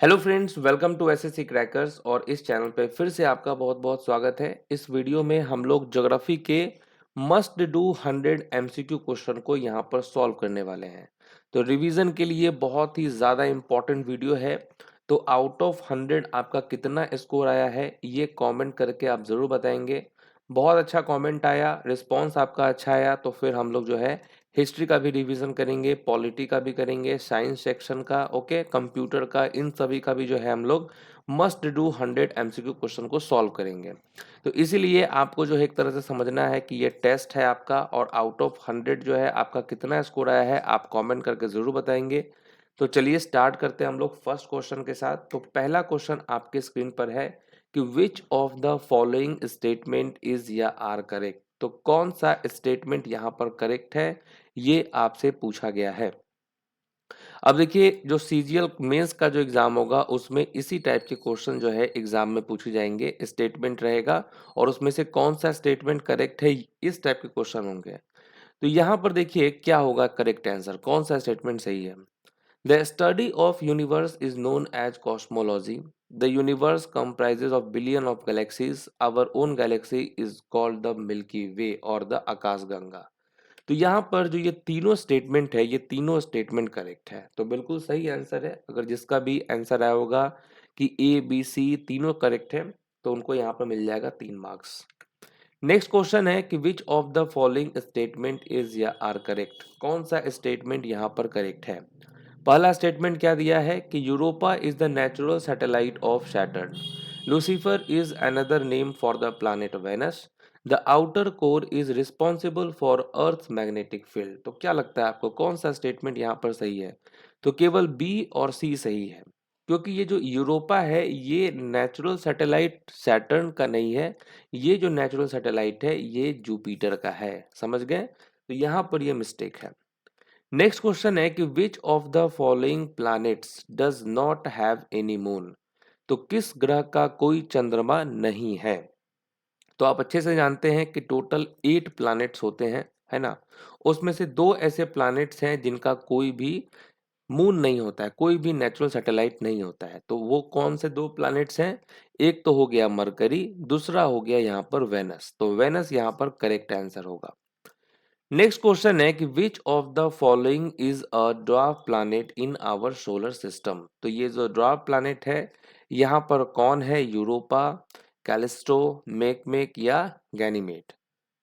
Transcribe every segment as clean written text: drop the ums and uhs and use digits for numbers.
Hello friends, welcome to SSC crackers. और इस channel पे फिर से आपका बहुत बहुत स्वागत है। इस वीडियो में हम लोग ज्योग्राफी के मस्ट डू 100 एमसीक्यू क्वेश्चन को यहाँ पर सॉल्व करने वाले हैं। तो रिवीजन के लिए बहुत ही ज़्यादा इम्पोर्टेंट वीडियो है। तो आउट ऑफ 100 आपका कितना स्कोर आया है ये कमेंट करके आप ज़रूर बताएंगे। बहुत अच्छा कमेंट आया, रिस्पॉन्स आपका अच्छा आया तो फिर हम लोग जो है हिस्ट्री का भी रिवीजन करेंगे, पॉलिटी का भी करेंगे, साइंस सेक्शन का, ओके, कंप्यूटर का, इन सभी का भी जो है हम लोग मस्ट डू 100 एमसीक्यू क्वेश्चन को सॉल्व करेंगे। तो इसीलिए आपको जो है एक तरह से समझना है कि ये टेस्ट है आपका, और आउट ऑफ 100 जो है आपका कितना स्कोर आया है आप कमेंट करके ज़रूर बताएंगे। तो चलिए स्टार्ट करते हैं हम लोग फर्स्ट क्वेश्चन के साथ। तो पहला क्वेश्चन आपके स्क्रीन पर है कि which of the following statement is या आर करेक्ट। तो कौन सा स्टेटमेंट यहाँ पर करेक्ट है ये आपसे पूछा गया है। अब देखिए, जो सीजीएल मेंस का जो एग्जाम होगा उसमें इसी टाइप के क्वेश्चन जो है एग्जाम में पूछे जाएंगे, स्टेटमेंट रहेगा और उसमें से कौन सा स्टेटमेंट करेक्ट है इस टाइप के क्वेश्चन होंगे। तो यहाँ पर देखिए क्या होगा करेक्ट आंसर, कौन सा स्टेटमेंट सही है। The study of universe is known as cosmology. The universe comprises of billion of galaxies. Our own galaxy is called the Milky Way or the Akashganga. तो यहाँ पर जो ये तीनों स्टेटमेंट है, ये तीनों स्टेटमेंट करेक्ट है, तो बिल्कुल सही आंसर है। अगर जिसका भी आंसर आया होगा कि ए बी सी तीनों करेक्ट है तो उनको यहाँ पर मिल जाएगा 3 मार्क्स। नेक्स्ट क्वेश्चन है कि which of the following statement is या आर करेक्ट। कौन सा स्टेटमेंट यहाँ पर करेक्ट है। पहला स्टेटमेंट क्या दिया है कि Europa is the natural satellite of Saturn. Lucifer is another name for the planet Venus. The outer core is responsible for Earth magnetic field. तो क्या लगता है आपको कौन सा स्टेटमेंट यहाँ पर सही है। तो केवल बी और सी सही है, क्योंकि ये जो यूरोपा है ये नेचुरल सैटेलाइट सैटर्न का नहीं है। ये जो नेचुरल सैटेलाइट है ये जुपिटर का है, समझ गए। तो यहाँ पर ये मिस्टेक है। नेक्स्ट क्वेश्चन है कि which of the following planets does not have any moon. तो किस ग्रह का कोई चंद्रमा नहीं है। तो आप अच्छे से जानते हैं कि टोटल 8 प्लैनेट्स होते हैं, है ना। उसमें से 2 ऐसे प्लैनेट्स हैं जिनका कोई भी मून नहीं होता है, कोई भी नेचुरल सैटेलाइट नहीं होता है। तो वो कौन से 2 प्लैनेट्स हैं। एक तो हो गया मरकरी, दूसरा हो गया यहाँ पर वेनस। तो वेनस यहाँ पर करेक्ट आंसर होगा। नेक्स्ट क्वेश्चन है कि which of the following is a dwarf planet in our solar system. तो ये जो ड्वार्फ प्लैनेट है यहाँ पर कौन है, यूरोपा, कैलिस्टो, मेक या गैनीमेड।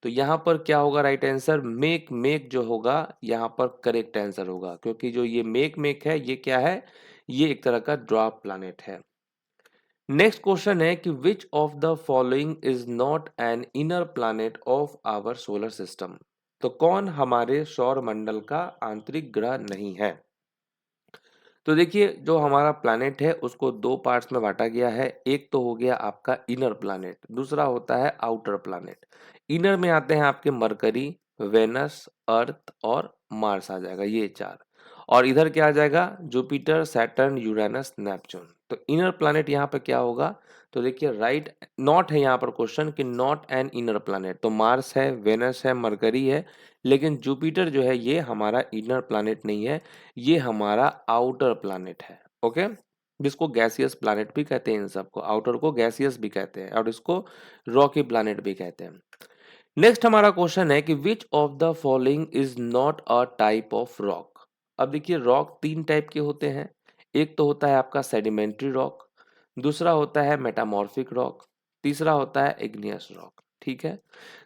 तो यहाँ पर क्या होगा राइट आंसर, मेक जो होगा यहाँ पर करेक्ट आंसर होगा, क्योंकि जो ये मेक है ये क्या है, ये एक तरह का ड्वार्फ प्लैनेट है। नेक्स्ट क्वेश्चन है कि which of the following is not an inner planet of our solar system. तो कौन हमारे सौर मंडल का आंतरिक ग्रह नहीं है। तो देखिए, जो हमारा प्लैनेट है उसको 2 पार्ट्स में बांटा गया है। एक तो हो गया आपका इनर प्लैनेट, दूसरा होता है आउटर प्लैनेट। इनर में आते हैं आपके मरकरी, वेनस, अर्थ और मार्स आ जाएगा, ये 4। और इधर क्या आ जाएगा, जुपिटर, सैटर्न, यूरेनस, नेपच्यून। तो इनर प्लैनेट यहाँ पे क्या होगा। तो देखिए राइट, नॉट है यहाँ पर क्वेश्चन कि नॉट एन इनर प्लैनेट। तो मार्स है, वेनस है, मरकरी है, लेकिन जुपिटर जो है ये हमारा इनर प्लैनेट नहीं है, ये हमारा आउटर प्लैनेट है। ओके, जिसको गैसियस प्लैनेट भी कहते हैं। इन सबको आउटर को गैसियस भी कहते हैं और इसको रॉकी प्लैनेट भी कहते हैं। नेक्स्ट हमारा क्वेश्चन है कि which of the following is not a type of rock. अब देखिए रॉक 3 टाइप के होते हैं। एक तो होता है आपका सेडिमेंट्री रॉक, दूसरा होता है मेटामॉर्फिक रॉक, तीसरा होता है इग्नियस रॉक। ठीक है,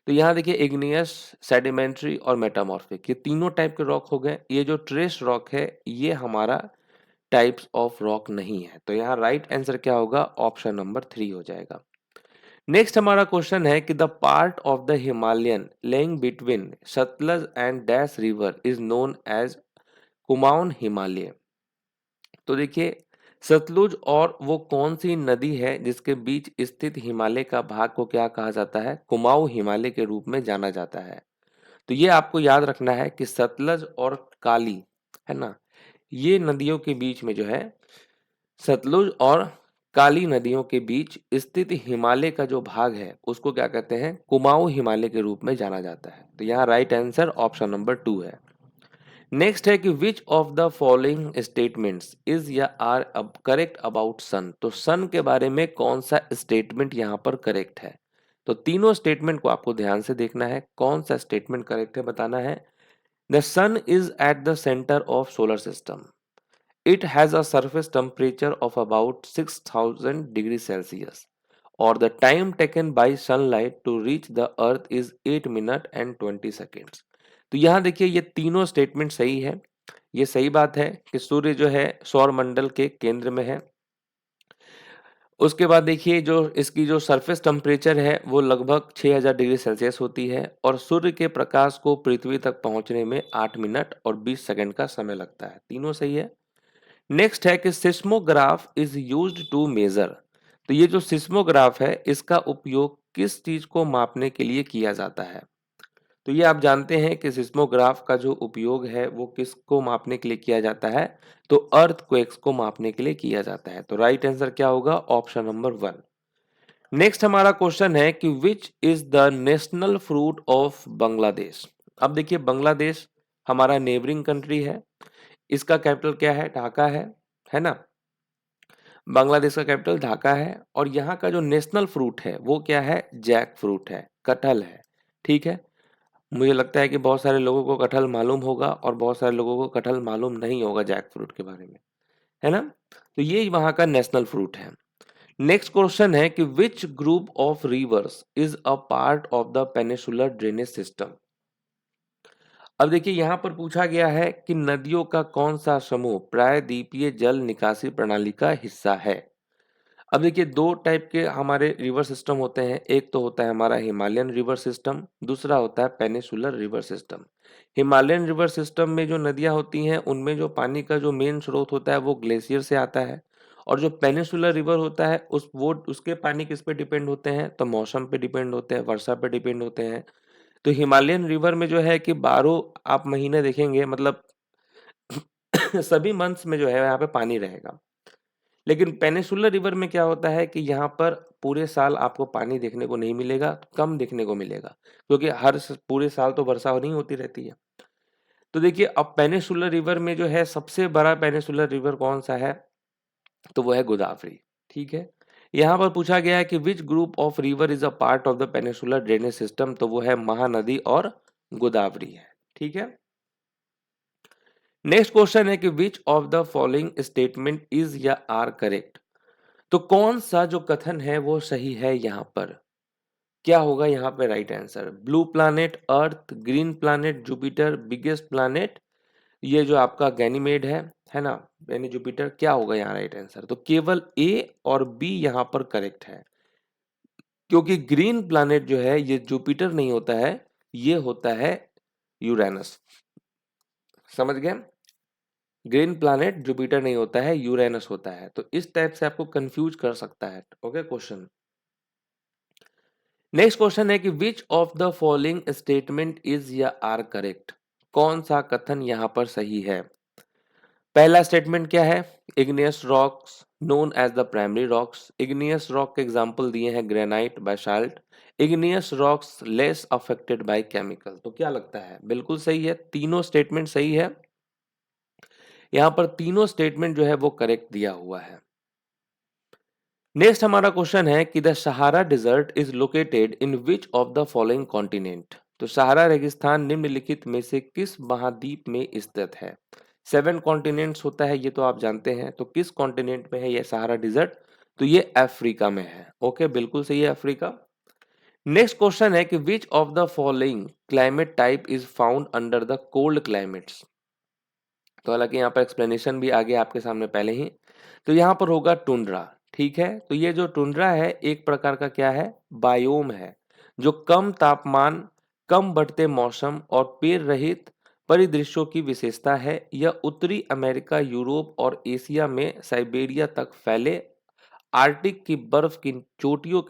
तो यहाँ देखिए इग्नियस, सेडिमेंट्री और मेटामॉर्फिक ये तीनों टाइप के रॉक हो गए। ये जो ट्रेस रॉक है ये हमारा टाइप्स ऑफ रॉक नहीं है। तो यहाँ राइट आंसर क्या होगा, ऑप्शन नंबर 3 हो जाएगा। नेक्स्ट हमारा क्वेश्चन है कि the part of the Himalayan lying between Sutlej and dash river is known as Kumaon Himalaya. तो देखिए सतलुज और वो कौन सी नदी है जिसके बीच स्थित हिमालय का भाग को क्या कहा जाता है, कुमाऊं हिमालय के रूप में जाना जाता है। तो ये आपको याद रखना है कि सतलज और काली, है ना, ये नदियों के बीच में जो है, सतलुज और काली नदियों के बीच स्थित हिमालय का जो भाग है उसको क्या कहते हैं, कुमाऊं हिमालय के रूप में जाना जाता है। तो यहाँ राइट आंसर ऑप्शन नंबर 2 है। नेक्स्ट है कि which of the following statements is या आर करेक्ट अबाउट सन। तो सन के बारे में कौन सा स्टेटमेंट यहाँ पर करेक्ट है। तो तीनों स्टेटमेंट को आपको ध्यान से देखना है, कौन सा स्टेटमेंट करेक्ट है बताना है। The sun is at the centre of solar system. It has a surface temperature of about 6000 degree Celsius और the time taken by sunlight to reach the earth is 8 minute and 20 seconds. तो यहाँ देखिए ये तीनों statement सही है। ये सही बात है कि सूर्य जो है सौर मंडल के केंद्र में है। उसके बाद देखिए जो इसकी जो सरफेस टेम्परेचर है वो लगभग 6000 डिग्री सेल्सियस होती है और सूर्य के प्रकाश को पृथ्वी तक पहुंचने में 8 मिनट और 20 सेकंड का समय लगता है। तीनों सही है। नेक्स्ट है कि seismograph is used to measure. तो ये जो सिस्मोग्राफ है इसका उपयोग किस चीज को मापने के लिए किया जाता है। तो ये आप जानते हैं कि सिस्मोग्राफ का जो उपयोग है वो किसको मापने के लिए किया जाता है। तो अर्थक्वेक्स को मापने के लिए किया जाता है। तो राइट आंसर क्या होगा, ऑप्शन नंबर 1। नेक्स्ट हमारा क्वेश्चन है कि which is the national fruit of Bangladesh. अब देखिए बांग्लादेश हमारा नेबरिंग कंट्री है। इसका कैपिटल क्या है, ढाका है ना। बांग्लादेश का कैपिटल ढाका है और यहाँ का जो नेशनल फ्रूट है वो क्या है, जैक फ्रूट है, कटहल है। ठीक है, मुझे लगता है कि बहुत सारे लोगों को कटहल मालूम होगा और बहुत सारे लोगों को कटहल मालूम नहीं होगा जैक फ्रूट के बारे में, है ना। तो ये वहाँ का नेशनल फ्रूट है। नेक्स्ट क्वेश्चन है कि which group of reverse is a part of the peninsular drainage system. अब देखिए यहाँ पर पूछा गया है कि नदियों का कौन सा समूह प्रायद्वीपीय जल निकासी प्रणाली का हिस्सा है। अब देखिए दो टाइप के हमारे रिवर सिस्टम होते हैं। एक तो होता है हमारा हिमालयन रिवर सिस्टम, दूसरा होता है peninsular river system. Himalayan river system में जो नदियां होती हैं उनमें जो पानी का जो मेन स्रोत होता है वो ग्लेशियर से आता है। और जो पेनिसुलर रिवर होता है उसके पानी किस पे डिपेंड होते हैं, तो मौसम पे डिपेंड होते हैं, वर्षा पे डिपेंड होते हैं। तो हिमालयन रिवर में जो है कि 12 आप महीने देखेंगे, मतलब सभी मंथ्स में जो है यहाँ पे पानी रहेगा। लेकिन पेनिसुलर रिवर में क्या होता है कि यहाँ पर पूरे साल आपको पानी देखने को नहीं मिलेगा, कम देखने को मिलेगा, क्योंकि पूरे साल तो वर्षा नहीं होती रहती है। तो देखिए अब पेनिसुलर रिवर में जो है सबसे बड़ा पेनिसुलर रिवर कौन सा है, तो वो है गोदावरी। ठीक है, यहाँ पर पूछा गया है कि which group of river is a part of the peninsular drainage system. तो वो है महानदी और गोदावरी है। ठीक है। नेक्स्ट क्वेश्चन है कि which of the following statement is या आर करेक्ट। तो कौन सा जो कथन है वो सही है। यहाँ पर क्या होगा, यहाँ पे right answer, blue planet earth, green planet Jupiter, biggest planet ये जो आपका गैनीमेड है ना, यानी जुपिटर। क्या होगा यहाँ राइट आंसर, तो केवल ए और बी यहाँ पर करेक्ट है, क्योंकि ग्रीन प्लैनेट जो है ये जुपिटर नहीं होता है, ये होता है यूरेनस। समझ गए, ग्रीन प्लैनेट जुपिटर नहीं होता है, यूरेनस होता है। तो इस टाइप से आपको कंफ्यूज कर सकता है। Okay question. नेक्स्ट क्वेश्चन है कि which of the following statement is या आर करेक्ट। कौन सा कथन यहाँ पर सही है। पहला स्टेटमेंट क्या है, igneous rocks known as the primary rocks. Igneous rock के एग्जांपल दिए हैं granite, basalt. Igneous rocks less affected by chemical. तो क्या लगता है, बिल्कुल सही है, तीनों स्टेटमेंट सही है। यहाँ पर तीनों स्टेटमेंट जो है वो करेक्ट दिया हुआ है। नेक्स्ट हमारा क्वेश्चन है कि the Sahara desert is located in which of the following continent. तो सहारा रेगिस्तान निम्नलिखित में से किस महाद्वीप में स्थित है। 7 कॉन्टिनेंट्स होता है ये तो आप जानते हैं। तो किस कॉन्टिनेंट में है ये सहारा डिजर्ट, तो ये अफ्रीका में है। ओके बिल्कुल सही है, अफ्रीका। नेक्स्ट क्वेश्चन है कि which of the following climate type is found under the cold climates. तो हालांकि यहाँ पर एक्सप्लेनेशन भी आ गया आपके सामने पहले ही। तो यहाँ पर होगा टुंड्रा। ठीक है, तो ये जो टुंड्रा है एक प्रकार का क्या है, बायोम है, जो कम तापमान, कम बढ़ते मौसम और पेड़ रहित परिदृश्यों की विशेषता है। यह उत्तरी अमेरिका, यूरोप और एशिया में साइबेरिया तक फैले आर्कटिक की बर्फ की चोटियों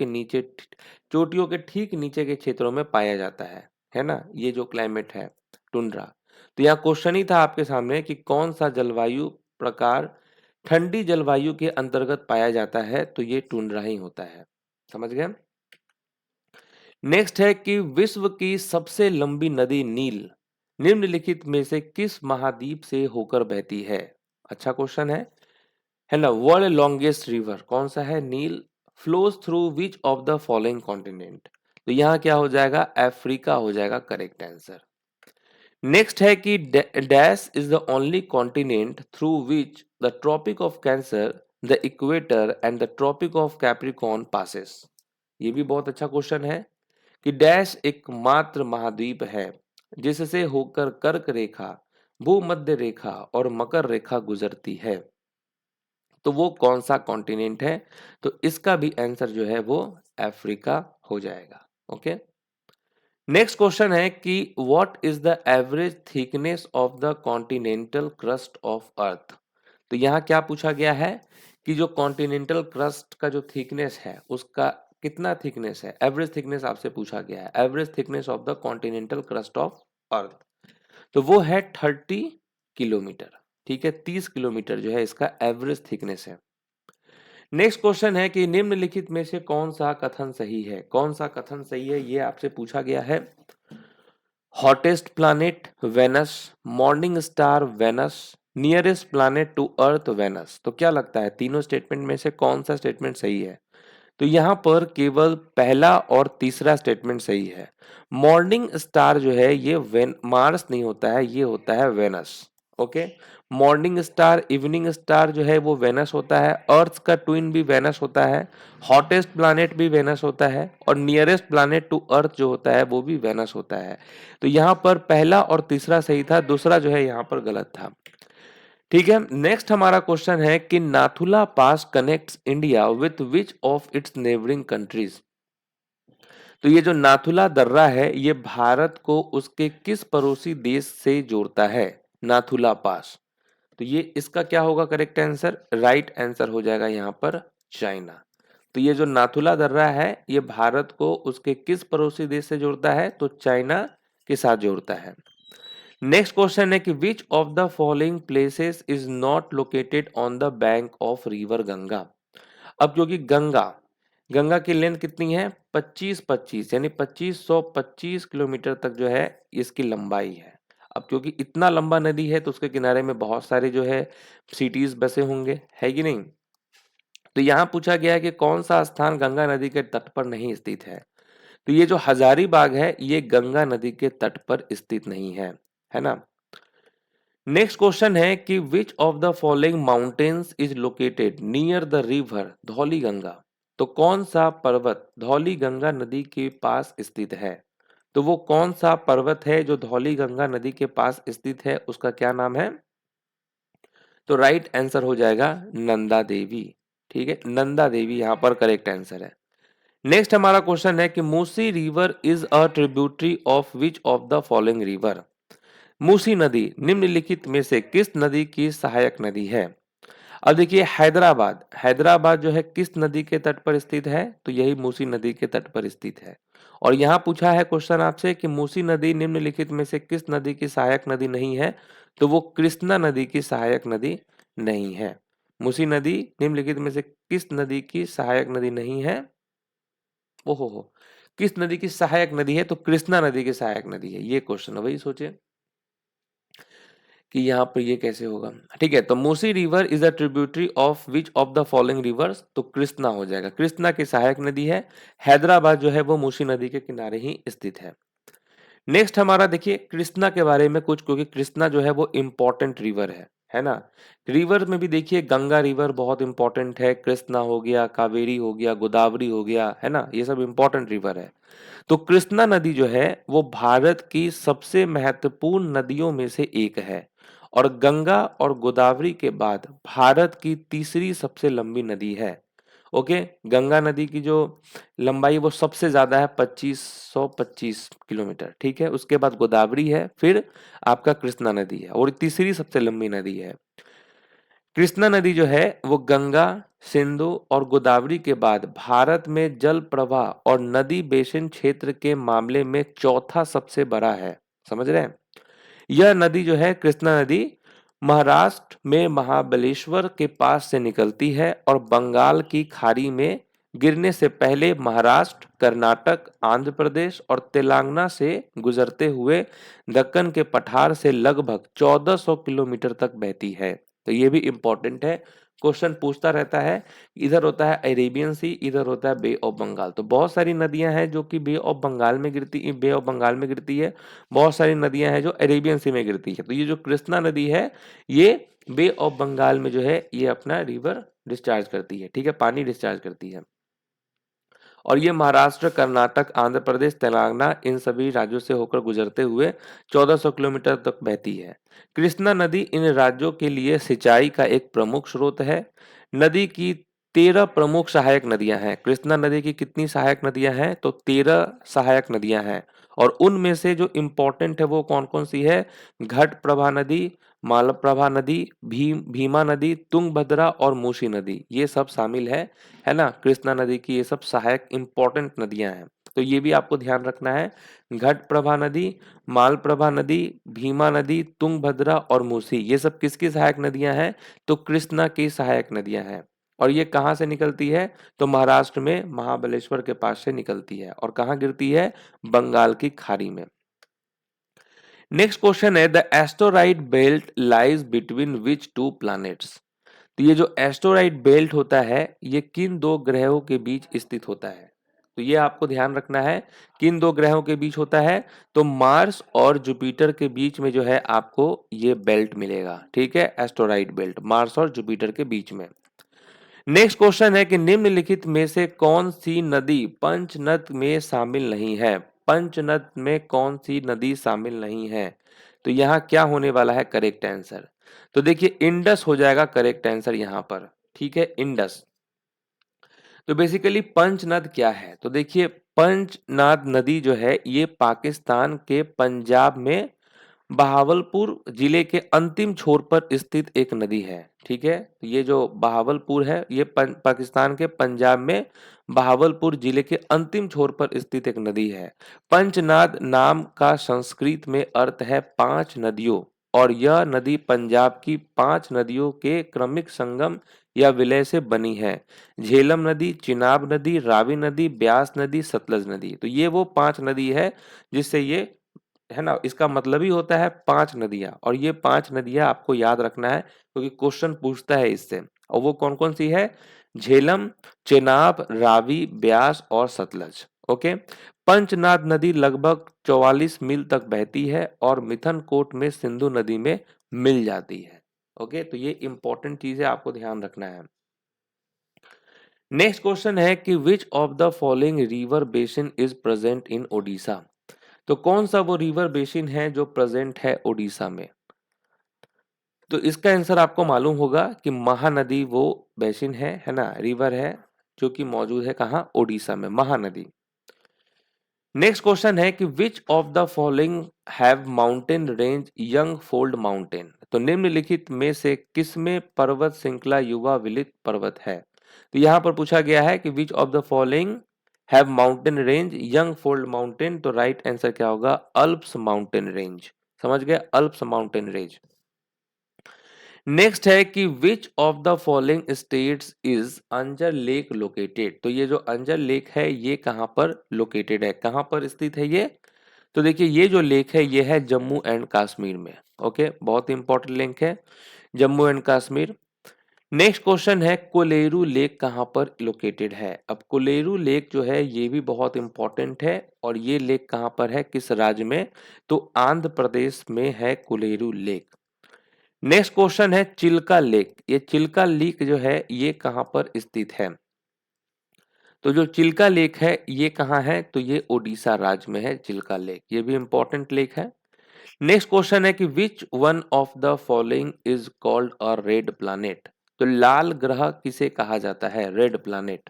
के ठीक नीचे के क्षेत्रों में पाया जाता है ना, ये जो क्लाइमेट है टुंड्रा। तो यहाँ क्वेश्चन ही था आपके सामने कि कौन सा जलवायु प्रकार ठंडी जलवायु के अंतर्गत पाया जाता है, तो ये टुंड्रा ही होता है। समझ गए। नेक्स्ट है कि विश्व की सबसे लंबी नदी नील निम्नलिखित में से किस महाद्वीप से होकर बहती है? अच्छा क्वेश्चन है ना। वर्ल्ड लॉन्गेस्ट रिवर कौन सा है? नील। Flows through which of the following continent? तो यहाँ क्या हो जाएगा? अफ्रीका हो जाएगा करेक्ट आंसर। नेक्स्ट है कि dash is the only continent through which the tropic of Cancer, the equator and the tropic of Capricorn passes. ये भी बहुत अच्छा क्वेश्चन है कि डैश एकमात्र महाद्वीप है जिससे होकर कर्क रेखा, भूमध्य रेखा और मकर रेखा गुजरती है। तो वो कौन सा कॉन्टिनेंट है? तो इसका भी आंसर जो है वो अफ्रीका हो जाएगा। ओके। नेक्स्ट क्वेश्चन है कि what is the average thickness of the continental crust of earth? तो यहाँ क्या पूछा गया है कि जो कॉन्टिनेंटल क्रस्ट का जो थिकनेस है उसका कितना थिकनेस है? एवरेज थिकनेस आपसे पूछा गया है। Average thickness of the continental crust of earth तो वो है 30 किलोमीटर। ठीक है, 30 किलोमीटर जो है इसका एवरेज थिकनेस है। नेक्स्ट क्वेश्चन है कि निम्नलिखित में से कौन सा कथन सही है? कौन सा कथन सही है ये आपसे पूछा गया है। Hottest planet Venus, morning star Venus, nearest planet to Earth Venus. तो क्या लगता है तीनों स्टेटमेंट में से कौन सा स्टेटमेंट सही है? तो यहाँ पर केवल पहला और तीसरा स्टेटमेंट सही है। मॉर्निंग स्टार जो है ये मार्स नहीं होता है, ये होता है Venus. Okay, morning star, evening star जो है वो वेनस होता है, अर्थ का ट्विन भी वेनस होता है, हॉटेस्ट प्लैनेट भी वेनस होता है और नियरेस्ट प्लैनेट टू अर्थ जो होता है वो भी वेनस होता है। तो यहाँ पर पहला और तीसरा सही था, दूसरा जो है यहाँ पर गलत था। ठीक है, नेक्स्ट हमारा क्वेश्चन है कि Nathula pass connects India with which of its neighbouring countries? तो ये जो नाथुला दर्रा है ये भारत को उसके किस पड़ोसी देश से जोड़ता है? नाथुला पास। तो ये इसका क्या होगा करेक्ट आंसर? राइट आंसर हो जाएगा यहाँ पर चाइना। तो ये जो नाथुला दर्रा है ये भारत को उसके किस पड़ोसी देश से जोड़ता है? तो चाइना के साथ जोड़ता है। नेक्स्ट क्वेश्चन है कि which of the following places is not located on the bank of river Ganga? अब क्योंकि गंगा गंगा की लेंथ कितनी है? 25 यानी 2525 किलोमीटर तक जो है इसकी लंबाई है। अब क्योंकि इतना लंबा नदी है तो उसके किनारे में बहुत सारे जो है सिटीज बसे होंगे, है कि नहीं? तो यहाँ पूछा गया है कि कौन सा स्थान गंगा नदी के तट पर नहीं स्थित है? तो ये जो हजारीबाग है ये गंगा नदी के तट पर स्थित नहीं है ना। नेक्स्ट क्वेश्चन है कि which of the following mountains is located near the river Dhauli Ganga? तो कौन सा पर्वत धौली गंगा नदी के पास स्थित है? तो वो कौन सा पर्वत है जो धौली गंगा नदी के पास स्थित है, उसका क्या नाम है? तो राइट आंसर हो जाएगा नंदा देवी। ठीक है, नंदा देवी यहाँ पर करेक्ट आंसर है। नेक्स्ट हमारा क्वेश्चन है कि Musi river is a tributary of which of the following river? Musi नदी निम्नलिखित में से किस नदी की सहायक नदी है? अब देखिए हैदराबाद, हैदराबाद जो है किस नदी के तट पर स्थित है? तो यही मूसी नदी के तट पर स्थित है। और यहाँ पूछा है क्वेश्चन आपसे कि मूसी नदी निम्नलिखित में से किस नदी की सहायक नदी नहीं है? तो वो कृष्णा नदी की सहायक नदी नहीं है। मूसी नदी निम्नलिखित में से किस नदी की सहायक नदी नहीं है? ओहो हो, किस नदी की सहायक नदी है? तो कृष्णा नदी की सहायक नदी है। ये क्वेश्चन है, वही सोचे कि यहाँ पर ये कैसे होगा। ठीक है, तो Musi river is a tributary of which of the following reverse? तो कृष्णा हो जाएगा, कृष्णा की सहायक नदी है। हैदराबाद जो है वो मूसी नदी के किनारे ही स्थित है। नेक्स्ट हमारा देखिए कृष्णा के बारे में कुछ, क्योंकि कृष्णा जो है वो इम्पोर्टेंट रिवर है ना। रिवर में भी देखिए गंगा रिवर बहुत इंपॉर्टेंट है, कृष्णा हो गया, कावेरी हो गया, गोदावरी हो गया, है ना, ये सब इंपॉर्टेंट रिवर है। तो कृष्णा नदी जो है वो भारत की सबसे महत्वपूर्ण नदियों में से एक है और गंगा और गोदावरी के बाद भारत की तीसरी सबसे लंबी नदी है। ओके, गंगा नदी की जो लंबाई वो सबसे ज्यादा है 2525 किलोमीटर। ठीक है, उसके बाद गोदावरी है, फिर आपका कृष्णा नदी है और तीसरी सबसे लंबी नदी है। कृष्णा नदी जो है वो गंगा, सिंधु और गोदावरी के बाद भारत में जल प्रवाह और नदी बेसिन क्षेत्र के मामले में चौथा सबसे बड़ा है। समझ रहे हैं? यह नदी जो है कृष्णा नदी महाराष्ट्र में महाबलेश्वर के पास से निकलती है और बंगाल की खाड़ी में गिरने से पहले महाराष्ट्र, कर्नाटक, आंध्र प्रदेश और तेलंगाना से गुजरते हुए दक्कन के पठार से लगभग 1400 किलोमीटर तक बहती है। तो ये भी इंपॉर्टेंट है, क्वेश्चन पूछता रहता है। इधर होता है अरेबियन सी, इधर होता है बे ऑफ बंगाल। तो बहुत सारी नदियां हैं जो कि बे ऑफ बंगाल में गिरती है, बहुत सारी नदियां हैं जो अरेबियन सी में गिरती है। तो ये जो कृष्णा नदी है, ये बे ऑफ बंगाल में जो है ये अपना रिवर डिस्चार्ज करती है, ठीक है, पानी डिस्चार्ज करती है। और ये महाराष्ट्र, कर्नाटक, आंध्र प्रदेश, तेलंगाना इन सभी राज्यों से होकर गुजरते हुए 1400 किलोमीटर तक बहती है। कृष्णा नदी इन राज्यों के लिए सिंचाई का एक प्रमुख स्रोत है। नदी की 13 प्रमुख सहायक नदियां हैं। कृष्णा नदी की कितनी सहायक नदियां हैं? तो 13 सहायक नदियां हैं। और उनमें से जो इम्पोर्टेंट है वो कौन कौन सी है? घटप्रभा नदी, मालप्रभा नदी, भीमा नदी, तुंगभद्रा और मूसी नदी, ये सब शामिल है ना। कृष्णा नदी की ये सब सहायक इंपॉर्टेंट नदियां हैं, तो ये भी आपको ध्यान रखना है। घटप्रभा नदी, मालप्रभा नदी, भीमा नदी, तुंगभद्रा और मूसी, ये सब किसकी सहायक नदियां हैं? तो कृष्णा की सहायक नदियां हैं। और ये कहाँ से निकलती है? तो महाराष्ट्र में महाबलेश्वर के पास से निकलती है। और कहाँ गिरती है? बंगाल की खाड़ी में। नेक्स्ट क्वेश्चन है, the asteroid belt lies between which to planets. तो ये जो एस्टेरॉइड बेल्ट होता है, ये किन दो ग्रहों के बीच स्थित होता है? तो ये आपको ध्यान रखना है, किन दो ग्रहों के बीच होता है? तो मार्स और जुपिटर के बीच में जो है आपको ये बेल्ट मिलेगा, ठीक है, एस्टेरॉइड बेल्ट मार्स और जुपिटर के बीच में। नेक्स्ट क्वेश्चन है कि निम्नलिखित में से कौन सी नदी पंचनद में शामिल नहीं है? पंचनद में कौन सी नदी शामिल नहीं है? तो यहाँ क्या होने वाला है करेक्ट आंसर? तो देखिए इंडस हो जाएगा करेक्ट आंसर यहाँ पर, ठीक है, इंडस। तो बेसिकली पंचनद क्या है? तो देखिए पंचनद नदी जो है ये पाकिस्तान के पंजाब में बहावलपुर जिले के अंतिम छोर पर स्थित एक नदी है, ठीक है। तो ये जो बहावलपुर है ये पाकिस्तान के पंजाब में बहावलपुर जिले के अंतिम छोर पर स्थित एक नदी है। पंचनाद नाम का संस्कृत में अर्थ है 5 नदियों, और यह नदी पंजाब की 5 नदियों के क्रमिक संगम या विलय से बनी है। झेलम नदी, चिनाब नदी, रावी नदी, ब्यास नदी, सतलज नदी। तो ये वो 5 नदी है जिससे ये, है ना, इसका मतलब ही होता है 5 नदियां। और ये 5 नदियां आपको याद रखना है क्योंकि क्वेश्चन पूछता है इससे। और वो कौन कौन सी है? झेलम, चेनाब, रावी, ब्यास और सतलज। ओके। पंचनाद नदी लगभग 44 मील तक बहती है और मिथनकोट में सिंधु नदी में मिल जाती है। ओके, तो ये इंपॉर्टेंट चीज है, आपको ध्यान रखना है। नेक्स्ट क्वेश्चन है कि which of the following river basin is present in Odisha. तो कौन सा वो रिवर बेसिन है जो प्रेजेंट है ओडिशा में? तो इसका आंसर आपको मालूम होगा कि महानदी वो बेसिन है ना, रिवर है जो कि मौजूद है कहाँ? ओडिशा में, महानदी। नेक्स्ट क्वेश्चन है कि which of the following have mountain range young fold mountain. तो निम्नलिखित में से किसमें पर्वत श्रृंखला युवा विलित पर्वत है? तो यहाँ पर पूछा गया है कि which of the following have mountain range young fold mountain. तो राइट आंसर क्या होगा? Alps mountain range. समझ गए? Alps mountain range. नेक्स्ट है कि which of the following states is Anjar lake located. तो ये जो अंजर लेक है ये कहाँ पर लोकेटेड है, कहाँ पर स्थित है ये? तो देखिए ये जो लेक है ये है जम्मू एंड कश्मीर में। ओके, बहुत इंपॉर्टेंट लेक है, Jammu and Kashmir. Next question है कोलेरू लेक कहाँ पर लोकेटेड है। अब कोलेरू लेक जो है ये भी बहुत इंपॉर्टेंट है, और ये लेक कहाँ पर है, किस राज्य में? तो आंध्र प्रदेश में है कोलेरू लेक। नेक्स्ट क्वेश्चन है चिल्का लेक। ये चिल्का लेक जो है ये कहाँ पर स्थित है? तो जो चिल्का लेक है ये कहाँ है? तो ये ओडिशा राज्य में है चिल्का लेक, ये भी इंपॉर्टेंट लेक है। नेक्स्ट क्वेश्चन है कि which one of the following is called a red planet. तो लाल ग्रह किसे कहा जाता है? Red planet.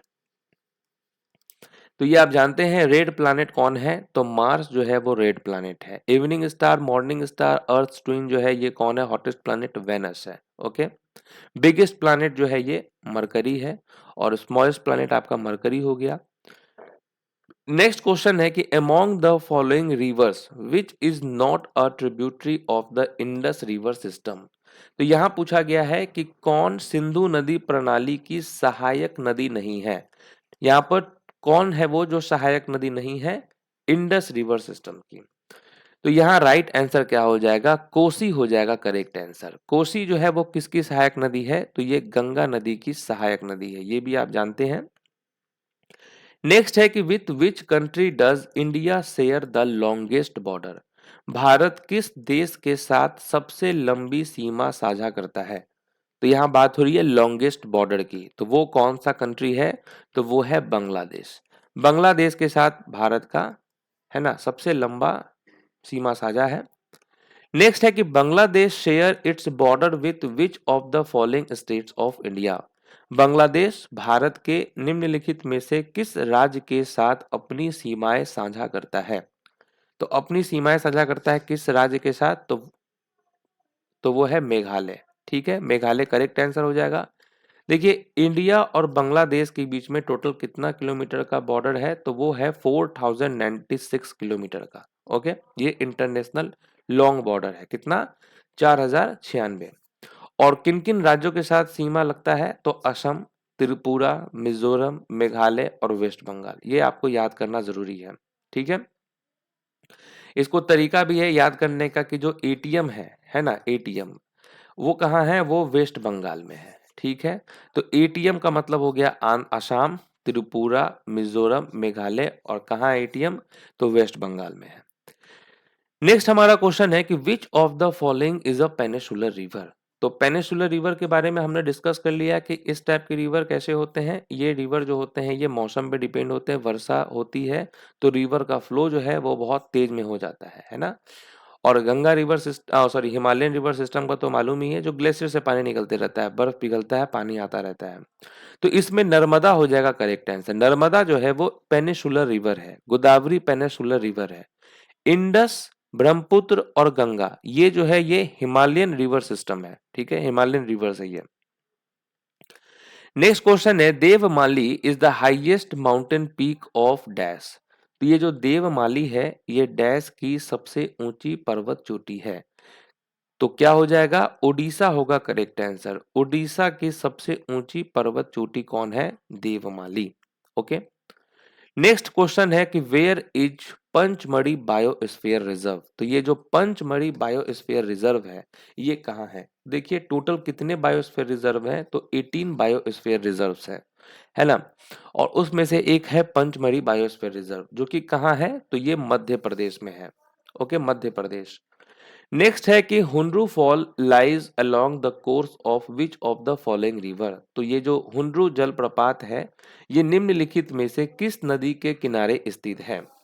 तो ये आप जानते हैं रेड प्लैनेट कौन है? तो मार्स जो है वो रेड प्लैनेट है। इवनिंग स्टार, मॉर्निंग स्टार, अर्थ ट्विन जो है ये कौन है? हॉटेस्ट प्लैनेट वेनस है। ओके। बिगेस्ट प्लैनेट जो है ये मरकरी है, और स्मॉलेस्ट प्लैनेट आपका मरकरी हो गया। नेक्स्ट क्वेश्चन है कि among the following reverse which is not a tributary of the Indus river system. तो यहां पूछा गया है कि कौन सिंधु नदी प्रणाली की सहायक नदी नहीं है। यहाँ पर कौन है वो जो सहायक नदी नहीं है? इंडस रिवर सिस्टम की। तो यहाँ राइट आंसर क्या हो जाएगा? कोसी हो जाएगा करेक्ट आंसर। कोसी जो है वो किसकी सहायक नदी है? तो ये गंगा नदी की सहायक नदी है, ये भी आप जानते हैं। नेक्स्ट है कि with which country does India share the longest border? Bharat किस देश के साथ सबसे लंबी सीमा साझा करता है? तो यहाँ बात हो रही है लॉन्गेस्ट बॉर्डर की, तो वो कौन सा कंट्री है? तो वो है बांग्लादेश। बांग्लादेश के साथ भारत का, है ना, सबसे लंबा सीमा साझा है। नेक्स्ट है कि Bangladesh share its border with which of the following states of India? Bangladesh Bharat के निम्नलिखित में से किस राज्य के साथ अपनी सीमाएं साझा करता है? तो अपनी सीमाएं साझा करता है किस राज्य के साथ? तो वो है मेघालय। ठीक है, मेघालय करेक्ट आंसर हो जाएगा। देखिए, इंडिया और बांग्लादेश के बीच में टोटल कितना किलोमीटर का बॉर्डर है? तो वो है 4096 किलोमीटर का। ओके, ये इंटरनेशनल लॉन्ग बॉर्डर है। कितना? 4096। और किन किन राज्यों के साथ सीमा लगता है? तो असम, त्रिपुरा, मिजोरम, मेघालय और वेस्ट बंगाल। ये आपको याद करना जरूरी है। ठीक है, इसको तरीका भी है याद करने का कि जो एटीएम है ना, एटीएम वो कहाँ है? वो वेस्ट बंगाल में है। ठीक है, तो एटीएम का मतलब हो गया असम, त्रिपुरा, मिजोरम, मेघालय, और कहाँ एटीएम? तो वेस्ट बंगाल में है। नेक्स्ट हमारा क्वेश्चन है कि which of the following is a peninsular river? तो पेनिसुलर रिवर के बारे में हमने डिस्कस कर लिया कि इस टाइप के रिवर कैसे होते हैं। ये रिवर जो होते हैं ये मौसम पे डिपेंड होते हैं। वर्षा होती है तो रिवर का फ्लो जो है वो बहुत तेज में हो जाता है ना। और Ganga river system, sorry, Himalayan river system का तो मालूम ही है, जो ग्लेशियर से पानी निकलते रहता है, बर्फ पिघलता है, पानी आता रहता है। तो इसमें नर्मदा हो जाएगा करेक्ट आंसर। नर्मदा जो है वो पेनिसुलर रिवर है, गोदावरी पेनिसुलर रिवर है। इंडस, ब्रह्मपुत्र और गंगा ये जो है ये हिमालयन रिवर सिस्टम है। ठीक है, हिमालयन रिवर है ये। नेक्स्ट क्वेश्चन है Devmali is the highest mountain peak of dash? तो ये जो देवमाली है ये डैश की सबसे ऊंची पर्वत चोटी है। तो क्या हो जाएगा? ओडिशा होगा करेक्ट आंसर। ओडिशा की सबसे ऊंची पर्वत चोटी कौन है? देवमाली। ओके, नेक्स्ट क्वेश्चन है कि where is Pachmarhi biosphere reserve? तो ये जो पंचमढ़ी बायोस्फीयर रिजर्व है ये कहाँ है? देखिए टोटल कितने बायोस्फीयर रिजर्व हैं? तो 18 बायोस्फीयर रिजर्व्स है ना। और उसमें से एक है पंचमढ़ी बायोस्फीयर रिजर्व, जो कि कहाँ है? तो ये मध्य प्रदेश में है। ओके, मध्य प्रदेश। नेक्स्ट है कि Hundru fall lies along the course of which of the following river? तो ये जो हुनरू जलप्रपात है ये निम्नलिखित में से किस नदी के किनारे स्थित है?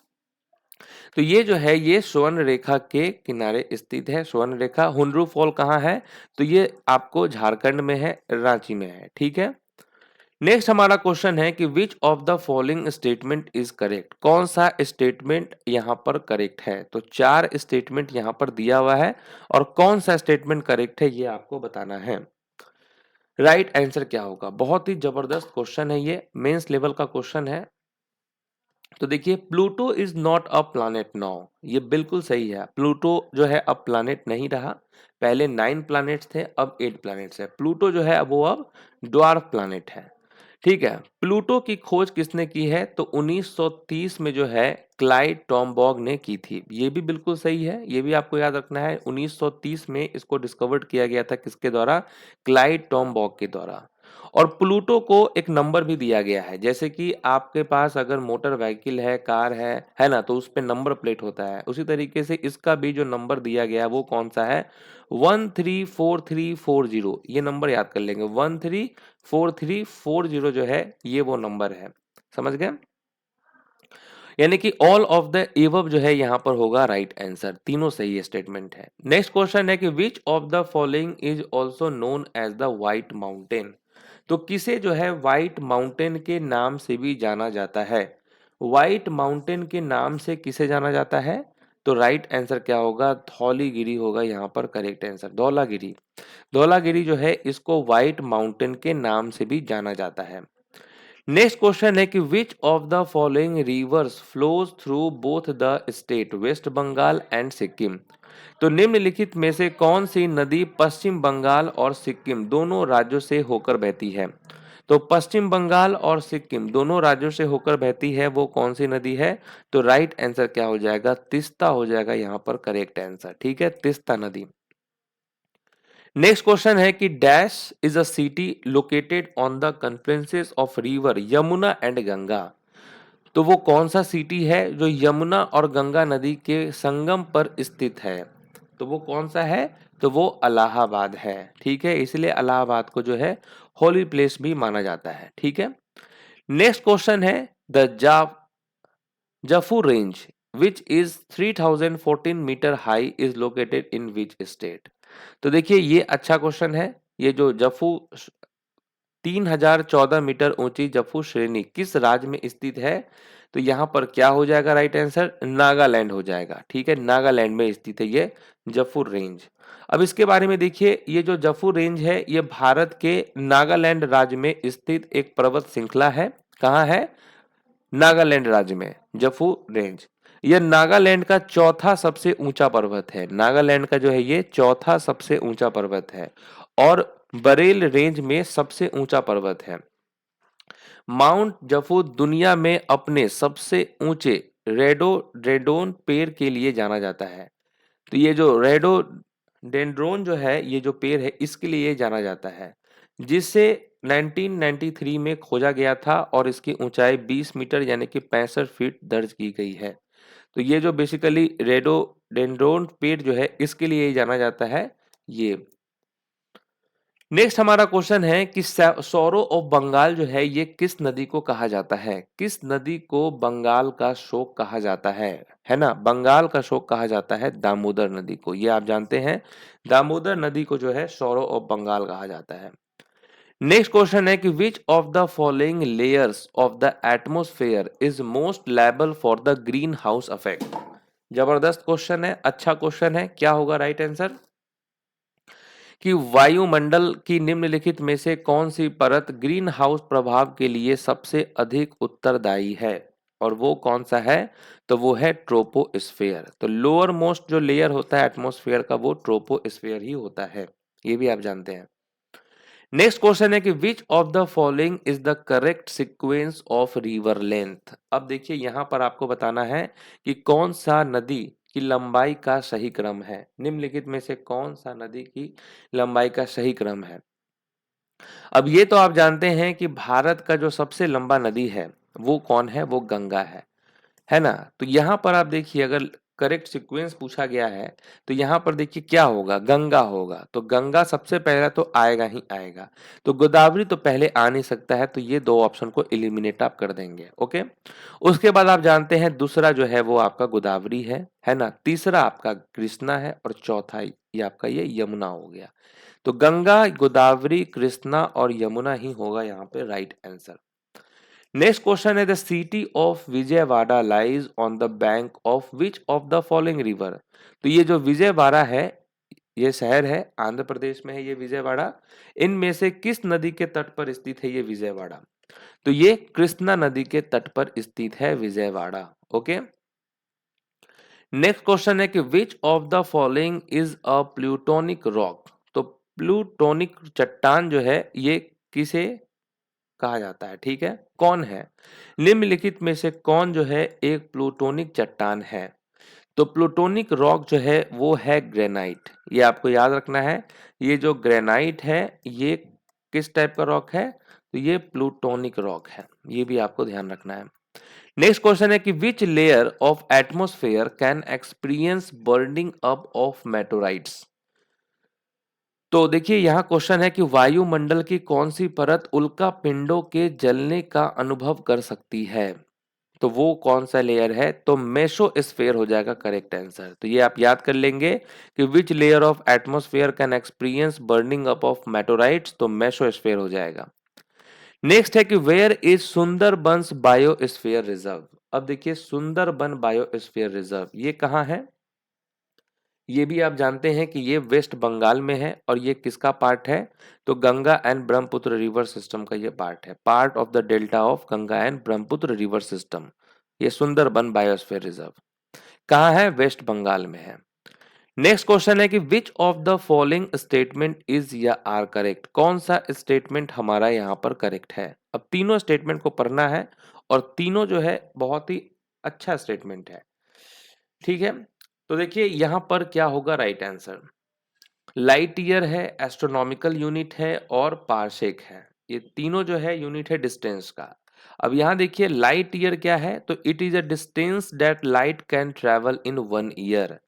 तो ये जो है ये स्वर्ण रेखा के किनारे स्थित है। स्वर्ण रेखा, हुनरू फॉल कहाँ है? तो ये आपको झारखंड में है, रांची में है। ठीक है, नेक्स्ट हमारा क्वेश्चन है कि which of the following statement is correct? कौन सा स्टेटमेंट यहाँ पर करेक्ट है? तो 4 स्टेटमेंट यहाँ पर दिया हुआ है और कौन सा स्टेटमेंट करेक्ट है ये आपको बताना है। राइट आंसर क्या होगा? बहुत ही जबरदस्त क्वेश्चन है, ये मेंस लेवल का क्वेश्चन है। तो देखिए, Pluto is not a planet now, ये बिल्कुल सही है। प्लूटो जो है अब प्लैनेट नहीं रहा। पहले 9 प्लैनेट्स थे, अब 8 प्लैनेट्स है। प्लूटो जो है वो अब ड्वार्फ प्लैनेट है। ठीक है, प्लूटो की खोज किसने की है? तो 1930 में जो है क्लाइड टॉमबॉग ने की थी। ये भी बिल्कुल सही है, ये भी आपको याद रखना है। 1930 में इसको डिस्कवर्ड किया गया था, किसके द्वारा? क्लाइड टॉमबॉग के द्वारा। और प्लूटो को एक नंबर भी दिया गया है, जैसे कि आपके पास अगर मोटर व्हीकल है, कार है ना, तो उस पे नंबर प्लेट होता है। उसी तरीके से इसका भी जो नंबर दिया गया है वो कौन सा है? 134340। ये नंबर याद कर लेंगे, 134340 जो है ये वो नंबर है। समझ गए? यानी कि ऑल ऑफ द एबव जो है यहाँ पर होगा राइट आंसर। तीनों सही स्टेटमेंट है। नेक्स्ट क्वेश्चन है कि which of the following is also known as the white mountain? तो किसे जो है व्हाइट माउंटेन के नाम से भी जाना जाता है? व्हाइट माउंटेन के नाम से किसे जाना जाता है? तो राइट आंसर क्या होगा? धौलीगिरी होगा यहाँ पर करेक्ट आंसर। धौलागिरी, धौलागिरी जो है इसको व्हाइट माउंटेन के नाम से भी जाना जाता है। नेक्स्ट क्वेश्चन है कि which of the following rivers flows through both the state West Bengal and Sikkim? तो निम्नलिखित में से कौन सी नदी पश्चिम बंगाल और सिक्किम दोनों राज्यों से होकर बहती है? तो पश्चिम बंगाल और सिक्किम दोनों राज्यों से होकर बहती है, वो कौन सी नदी है? तो राइट आंसर क्या हो जाएगा? तीस्ता हो जाएगा यहाँ पर करेक्ट आंसर। ठीक है, तीस्ता नदी। नेक्स्ट क्वेश्चन है कि dash is a city located on the confluences of river Yamuna and Ganga. तो वो कौन सा सिटी है जो यमुना और गंगा नदी के संगम पर स्थित है? तो वो कौन सा है? तो वो इलाहाबाद है। ठीक है, इसलिए इलाहाबाद को जो है होली प्लेस भी माना जाता है। ठीक है, नेक्स्ट क्वेश्चन है the Japfu range which is 3014 metre high is located in which state. तो देखिए ये अच्छा क्वेश्चन है। ये जो जफू 3014 मीटर ऊंची जफू श्रेणी किस राज्य में स्थित है? तो यहाँ पर क्या हो जाएगा राइट आंसर? नागालैंड हो जाएगा। ठीक है, नागालैंड में स्थित है ये जफू रेंज। अब इसके बारे में देखिए, ये जो जफू रेंज है ये भारत के नागालैंड राज्य में स्थित एक पर्वत श्रृंखला है। कहाँ है? नागालैंड राज्य में जफू रेंज। यह नागालैंड का चौथा सबसे ऊंचा पर्वत है। नागालैंड का जो है ये चौथा सबसे ऊंचा पर्वत है और बरेल रेंज में सबसे ऊंचा पर्वत है। माउंट जफू दुनिया में अपने सबसे ऊंचे रेडोडेंड्रोन पेड़ के लिए जाना जाता है। तो ये जो रेडोडेंड्रोन जो है, ये जो पेड़ है, इसके लिए जाना जाता है, जिसे 1993 में खोजा गया था और इसकी ऊंचाई 20 मीटर यानी कि 65 फीट दर्ज की गई है। तो ये जो बेसिकली रेडोडेंड्रोन पेड़ जो है इसके लिए जाना जाता है ये। नेक्स्ट हमारा क्वेश्चन है कि सौरो ऑफ बंगाल जो है ये किस नदी को कहा जाता है? किस नदी को बंगाल का शोक कहा जाता है ना? बंगाल का शोक कहा जाता है दामोदर नदी को, ये आप जानते हैं। दामोदर नदी को जो है सौरो ऑफ बंगाल कहा जाता है। नेक्स्ट क्वेश्चन है कि which of the following layers of the atmosphere is most liable for the green house effect. जबरदस्त क्वेश्चन है, अच्छा क्वेश्चन है। क्या होगा राइट आंसर? कि वायुमंडल की निम्नलिखित में से कौन सी परत ग्रीन हाउस प्रभाव के लिए सबसे अधिक उत्तरदायी है? और वो कौन सा है? तो वो है ट्रोपोस्फेयर। तो लोअर मोस्ट जो लेयर होता है एटमॉस्फेयर का वो ट्रोपोस्फेयर ही होता है, ये भी आप जानते हैं। नेक्स्ट क्वेश्चन है कि which of the following is the correct sequence of river length. अब देखिए यहां पर आपको बताना है कि कौन सा नदी की लंबाई का सही क्रम है। निम्नलिखित में से कौन सा नदी की लंबाई का सही क्रम है? अब ये तो आप जानते हैं कि भारत का जो सबसे लंबा नदी है वो कौन है? वो गंगा है ना? तो यहाँ पर आप देखिए अगर करेक्ट सीक्वेंस पूछा गया है तो यहाँ पर देखिए क्या होगा? गंगा होगा। तो गंगा सबसे पहला तो आएगा ही आएगा। तो गोदावरी तो पहले आ नहीं सकता है, तो ये दो ऑप्शन को एलिमिनेट आप कर देंगे। ओके, उसके बाद आप जानते हैं दूसरा जो है वो आपका गोदावरी है ना? तीसरा आपका कृष्णा है और चौथा ये आपका ये यमुना हो गया। तो गंगा, गोदावरी, कृष्णा और यमुना ही होगा यहाँ पे राइट आंसर। नेक्स्ट क्वेश्चन है the city of Vijayawada lies on the bank of which of the following river. तो ये जो विजयवाड़ा है ये शहर है, आंध्र प्रदेश में है ये विजयवाड़ा। इनमें से किस नदी के तट पर स्थित है ये विजयवाड़ा? तो ये कृष्णा नदी के तट पर स्थित है विजयवाड़ा। ओके, नेक्स्ट क्वेश्चन है कि which of the following is a plutonic rock. तो प्लूटोनिक चट्टान जो है ये किसे कहा जाता है? ठीक है, कौन है? निम्नलिखित में से कौन जो है एक प्लूटोनिक चट्टान है? तो प्लूटोनिक रॉक जो है वो है ग्रेनाइट। ये आपको याद रखना है। ये जो ग्रेनाइट है ये किस टाइप का रॉक है? तो ये प्लूटोनिक रॉक है, ये भी आपको ध्यान रखना है। नेक्स्ट क्वेश्चन है कि which layer of atmosphere can experience burning up of meteorites. तो देखिए यहाँ क्वेश्चन है कि वायुमंडल की कौन सी परत उल्का पिंडों के जलने का अनुभव कर सकती है? तो वो कौन सा लेयर है? तो मेसोस्फेयर हो जाएगा करेक्ट आंसर। तो ये आप याद कर लेंगे कि which layer of atmosphere can experience burning up of meteorites, तो मेसोस्फेयर हो जाएगा। नेक्स्ट है कि where is Sundarbans biosphere reserve. अब देखिए सुंदरबन बायोस्फीयर रिजर्व ये कहाँ है? ये भी आप जानते हैं कि ये वेस्ट बंगाल में है और ये किसका पार्ट है? तो Ganga and Brahmaputra river system का ये पार्ट है, part of the delta of Ganga and Brahmaputra river system. ये सुंदरबन बायोस्फीयर रिजर्व कहाँ है? वेस्ट बंगाल में है। नेक्स्ट क्वेश्चन है कि which of the following statement is या आर करेक्ट, कौन सा स्टेटमेंट हमारा यहाँ पर करेक्ट है। अब तीनों स्टेटमेंट को पढ़ना है और तीनों जो है बहुत ही अच्छा स्टेटमेंट है, ठीक है। तो देखिए यहाँ पर क्या होगा राइट आंसर, लाइट ईयर है, एस्ट्रोनॉमिकल यूनिट है और पारसेक है। ये तीनों जो है यूनिट है डिस्टेंस का। अब यहाँ देखिए लाइट ईयर क्या है, तो it is a distance that light can travel in 1 year.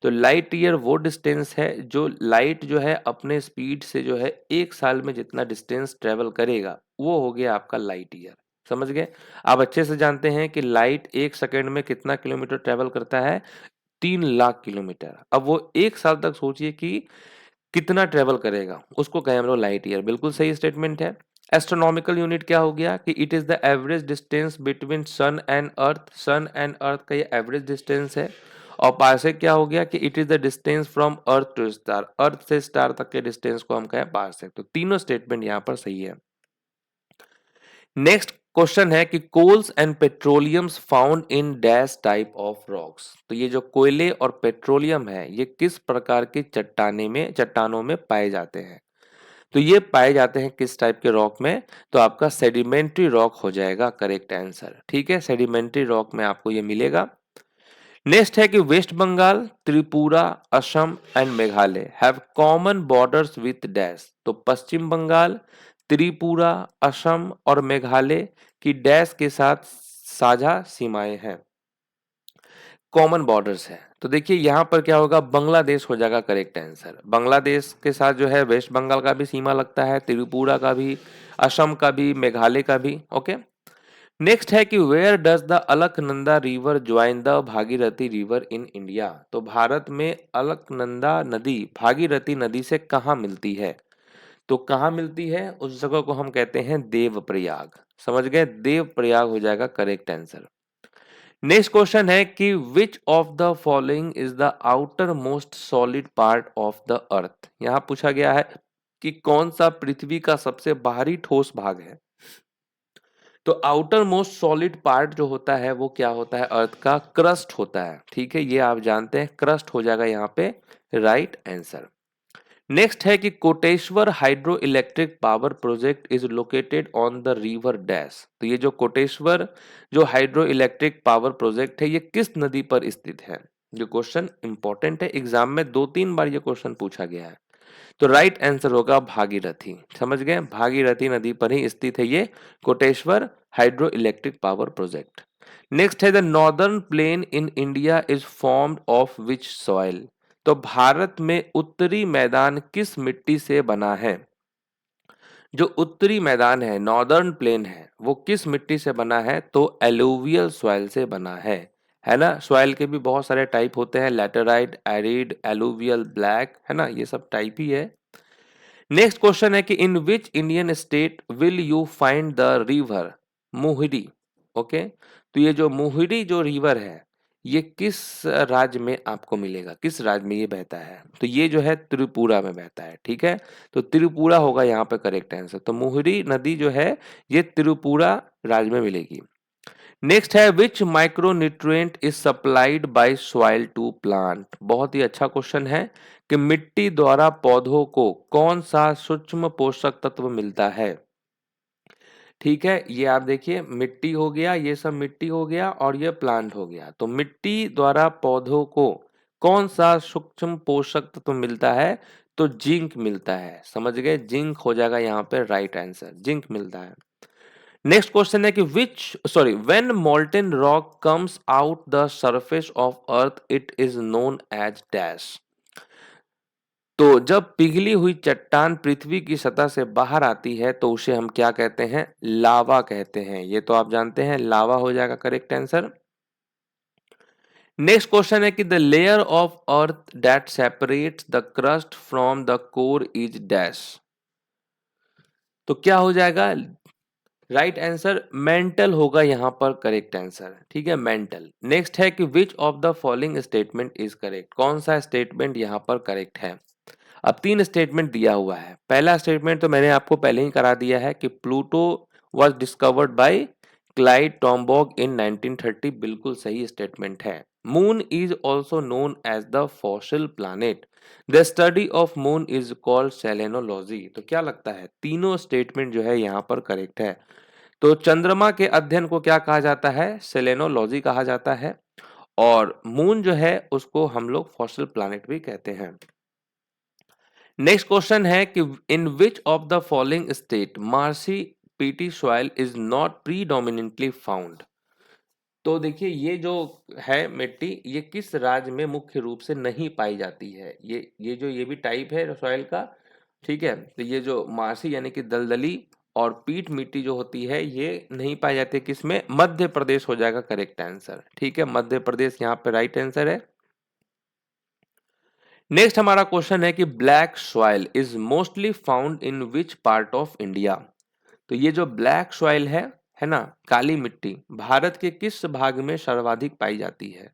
तो लाइट ईयर वो डिस्टेंस है जो लाइट जो है अपने स्पीड से जो है 1 साल में जितना डिस्टेंस ट्रेवल करेगा वो हो गया आपका लाइट ईयर। समझ गए। आप अच्छे से जानते हैं कि लाइट 1 सेकेंड में कितना किलोमीटर ट्रेवल करता है, 3 लाख किलोमीटर। अब वो 1 साल तक सोचिए कि कितना ट्रेवल करेगा, उसको कहें हम लोग लाइट ईयर। बिल्कुल सही स्टेटमेंट है। एस्ट्रोनॉमिकल यूनिट क्या हो गया कि it is the average distance between sun and Earth, sun and Earth का ये एवरेज डिस्टेंस है। और पार्सेक क्या हो गया कि it is the distance from earth to star, earth से स्टार तक के डिस्टेंस को हम कहें पार्सेक। तो तीनों स्टेटमेंट यहाँ पर सही है। नेक्स्ट क्वेश्चन है कि coals and petroleums found in dash type of rocks. तो ये जो कोयले और पेट्रोलियम है ये किस प्रकार की चट्टानों में पाए जाते हैं। तो ये पाए जाते हैं किस टाइप के रॉक में, तो आपका सेडिमेंट्री रॉक हो जाएगा करेक्ट आंसर। ठीक है, सेडिमेंट्री रॉक में आपको ये मिलेगा। नेक्स्ट है कि West Bengal, Tripura, Assam and Meghalaya have common borders with dash. तो पश्चिम बंगाल, त्रिपुरा, असम और मेघालय की डैश के साथ साझा सीमाएं हैं, कॉमन बॉर्डर्स है। तो देखिए यहाँ पर क्या होगा, बांग्लादेश हो जाएगा करेक्ट आंसर। बांग्लादेश के साथ जो है वेस्ट बंगाल का भी सीमा लगता है, त्रिपुरा का भी, असम का भी, मेघालय का भी। ओके। नेक्स्ट है कि where does the Alaknanda river join the Bhagirathi river in India. तो भारत में अलकनंदा नदी भागीरथी नदी से कहाँ मिलती है। तो कहाँ मिलती है, उस जगह को हम कहते हैं देवप्रयाग। समझ गए, देवप्रयाग हो जाएगा करेक्ट आंसर। नेक्स्ट क्वेश्चन है कि which of the following is the outer most solid part of the earth. यहां पूछा गया है कि कौन सा पृथ्वी का सबसे बाहरी ठोस भाग है। तो आउटर मोस्ट सॉलिड पार्ट जो होता है वो क्या होता है, अर्थ का क्रस्ट होता है। ठीक है, ये आप जानते हैं, क्रस्ट हो जाएगा यहाँ पे राइट आंसर। नेक्स्ट है कि Koteshwar hydro electric power project is located on the river dash. तो ये जो कोटेश्वर जो हाइड्रो इलेक्ट्रिक पावर प्रोजेक्ट है ये किस नदी पर स्थित है। ये क्वेश्चन इंपॉर्टेंट है, एग्जाम में 2-3 बार ये क्वेश्चन पूछा गया है। तो राइट आंसर होगा भागीरथी। समझ गए, भागीरथी नदी पर ही स्थित है ये Koteshwar hydro electric power project. Next है the northern plain in India is formed of which soil. तो भारत में उत्तरी मैदान किस मिट्टी से बना है। जो उत्तरी मैदान है, नॉर्दर्न प्लेन है, वो किस मिट्टी से बना है, तो एलुवियल सॉइल से बना है ना। सॉइल के भी बहुत सारे टाइप होते हैं, लैटेराइट, एरिड, एलुवियल, ब्लैक, है ना, ये सब टाइप ही है। नेक्स्ट क्वेश्चन है कि in which Indian state will you find the river Muhuri. Okay, तो ये जो मुहिरी जो रिवर है ये किस राज्य में आपको मिलेगा, किस राज्य में ये बहता है। तो ये जो है त्रिपुरा में बहता है। ठीक है, तो त्रिपुरा होगा यहाँ पे करेक्ट आंसर। तो मुहिरी नदी जो है ये त्रिपुरा राज्य में मिलेगी। नेक्स्ट है which micro nutrient is supplied by soil to plant. बहुत ही अच्छा क्वेश्चन है कि मिट्टी द्वारा पौधों को कौन सा सूक्ष्म पोषक तत्व मिलता है। ठीक है, ये आप देखिए मिट्टी हो गया, ये सब मिट्टी हो गया और ये प्लांट हो गया। तो मिट्टी द्वारा पौधों को कौन सा सूक्ष्म पोषक तत्व मिलता है, तो जिंक मिलता है। समझ गए, जिंक हो जाएगा यहाँ पे राइट आंसर, जिंक मिलता है। नेक्स्ट क्वेश्चन है कि when molten rock comes out the surface of Earth it is known as dash. तो जब पिघली हुई चट्टान पृथ्वी की सतह से बाहर आती है तो उसे हम क्या कहते हैं, लावा कहते हैं। ये तो आप जानते हैं, लावा हो जाएगा करेक्ट आंसर। नेक्स्ट क्वेश्चन है कि the layer of earth that separates the crust from the core is dash. तो क्या हो जाएगा राइट आंसर, मेंटल होगा यहाँ पर करेक्ट आंसर। ठीक है, मेंटल। नेक्स्ट है कि which of the following statement is correct, कौन सा स्टेटमेंट यहाँ पर करेक्ट है। अब 3 स्टेटमेंट दिया हुआ है। पहला स्टेटमेंट तो मैंने आपको पहले ही करा दिया है कि Pluto was discovered by Clyde Tombaugh in 1930। बिल्कुल सही स्टेटमेंट है। Moon is also known as the fossil planet. The study of moon is called selenology. तो क्या लगता है, तीनों स्टेटमेंट जो है यहाँ पर करेक्ट है। तो चंद्रमा के अध्ययन को क्या कहा जाता है, सेलेनोलॉजी कहा जाता है। और मून जो है उसको हम लोग फॉसिल प्लैनेट भी कहते हैं। नेक्स्ट क्वेश्चन है कि in which of the following state marshy peaty soil is not predominantly found. तो देखिए ये जो है मिट्टी, ये किस राज्य में मुख्य रूप से नहीं पाई जाती है। ये भी टाइप है सॉइल का, ठीक है। तो ये जो मार्सी यानी कि दलदली और पीट मिट्टी जो होती है ये नहीं पाई जाती, किसमें, मध्य प्रदेश हो जाएगा करेक्ट आंसर, ठीक है। मध्य प्रदेश यहाँ पे राइट आंसर है। नेक्स्ट हमारा क्वेश्चन है कि black soil is mostly found in which part of India. तो ये जो ब्लैक सॉइल है ना, काली मिट्टी, भारत के किस भाग में सर्वाधिक पाई जाती है।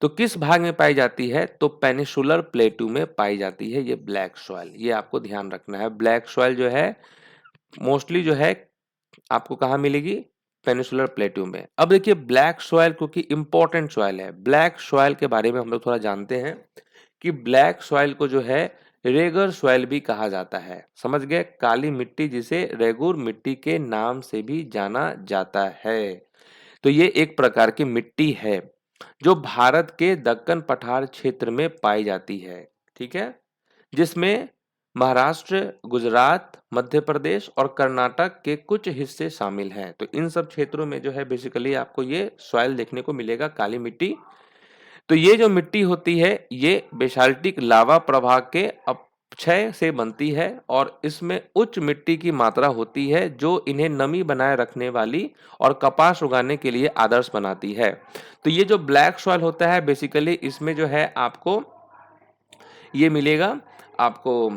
तो किस भाग में पाई जाती है, तो पेनिसुलर प्लेटू में पाई जाती है ये ब्लैक सॉइल। ये आपको ध्यान रखना है, ब्लैक सॉइल जो है मोस्टली जो है आपको कहाँ मिलेगी, पेनिसुलर प्लेटू में। अब देखिए ब्लैक सॉइल क्योंकि इंपॉर्टेंट सॉइल है, ब्लैक सॉइल के बारे में हम लोग थोड़ा जानते हैं कि ब्लैक सॉइल को जो है रेगर सॉइल भी कहा जाता है। समझ गए, काली मिट्टी जिसे रेगुर मिट्टी के नाम से भी जाना जाता है। तो ये एक प्रकार की मिट्टी है जो भारत के दक्कन पठार क्षेत्र में पाई जाती है, ठीक है, जिसमें महाराष्ट्र, गुजरात, मध्य प्रदेश और कर्नाटक के कुछ हिस्से शामिल हैं। तो इन सब क्षेत्रों में जो है बेसिकली आपको ये सॉइल देखने को मिलेगा, काली मिट्टी। तो ये जो मिट्टी होती है ये बेसाल्टिक लावा प्रवाह के अपक्षय से बनती है और इसमें उच्च मिट्टी की मात्रा होती है जो इन्हें नमी बनाए रखने वाली और कपास उगाने के लिए आदर्श बनाती है। तो ये जो ब्लैक सॉइल होता है बेसिकली इसमें जो है आपको ये मिलेगा, आपको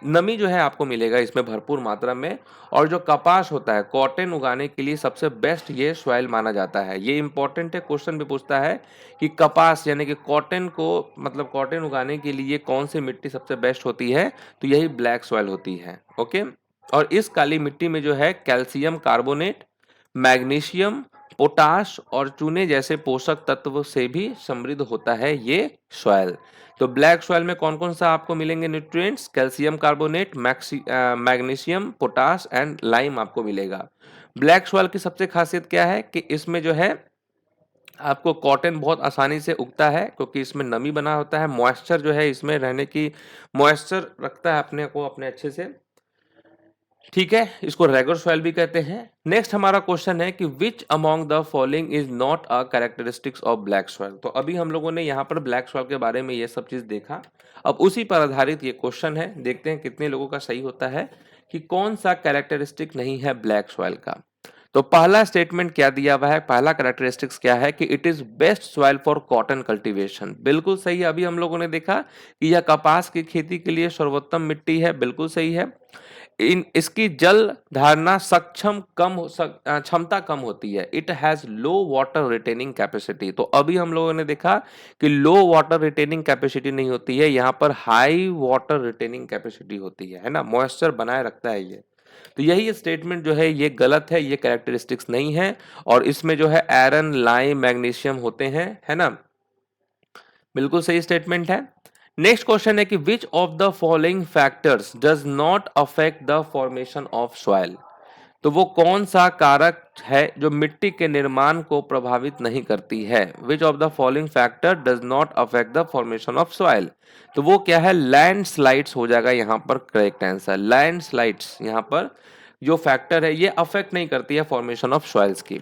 नमी जो है आपको मिलेगा इसमें भरपूर मात्रा में। और जो कपास होता है, कॉटन उगाने के लिए सबसे बेस्ट ये सॉइल माना जाता है। ये इंपॉर्टेंट है, क्वेश्चन भी पूछता है कि कपास यानी कि कॉटन को, मतलब कॉटन उगाने के लिए कौन सी मिट्टी सबसे बेस्ट होती है, तो यही ब्लैक सॉइल होती है। ओके, और इस काली मिट्टी में जो है कैल्शियम कार्बोनेट, मैग्नीशियम, पोटाश और चूने जैसे पोषक तत्व से भी समृद्ध होता है ये सॉइल। तो ब्लैक सॉइल में कौन कौन सा आपको मिलेंगे nutrients, calcium carbonate, magnesium, potash and lime आपको मिलेगा। ब्लैक सॉइल की सबसे खासियत क्या है कि इसमें जो है आपको कॉटन बहुत आसानी से उगता है क्योंकि इसमें नमी बना होता है, मॉइस्चर जो है इसमें रहने की, मॉइस्चर रखता है अपने को अपने अच्छे से, ठीक है। इसको रेगर सॉइल भी कहते हैं। नेक्स्ट हमारा क्वेश्चन है कि which among the following is not a characteristics of black soil. तो अभी हम लोगों ने यहाँ पर ब्लैक सॉइल के बारे में ये सब चीज देखा। अब उसी पर आधारित ये क्वेश्चन है, देखते हैं कितने लोगों का सही होता है कि कौन सा कैरेक्टरिस्टिक नहीं है ब्लैक सॉइल का। तो पहला स्टेटमेंट क्या दिया हुआ है, पहला कैरेक्टरिस्टिक्स क्या है कि it is best soil for cotton cultivation. बिल्कुल सही है, अभी हम लोगों ने देखा कि यह कपास की खेती के लिए सर्वोत्तम मिट्टी है, बिल्कुल सही है। इन इसकी जल धारणा सक्षम कम क्षमता कम होती है, it has low water retaining capacity. तो अभी हम लोगों ने देखा कि लो वाटर रिटेनिंग कैपेसिटी नहीं होती है, यहाँ पर हाई वाटर रिटेनिंग कैपेसिटी होती है ना, मॉइस्चर बनाए रखता है ये। तो यही स्टेटमेंट जो है ये गलत है, ये कैरेक्टरिस्टिक्स नहीं है। और इसमें जो है आयरन, लाइम, मैग्नीशियम होते हैं, है ना, बिल्कुल सही स्टेटमेंट है। नेक्स्ट क्वेश्चन है कि which of the following factors does not affect the formation of soil. तो वो कौन सा कारक है जो मिट्टी के निर्माण को प्रभावित नहीं करती है। विच of the following factor does not affect the formation of soil. तो वो क्या है, लैंडस्लाइड्स हो जाएगा यहाँ पर करेक्ट आंसर। लैंडस्लाइड्स यहाँ पर जो फैक्टर है ये अफेक्ट नहीं करती है फॉर्मेशन ऑफ सॉइल्स की।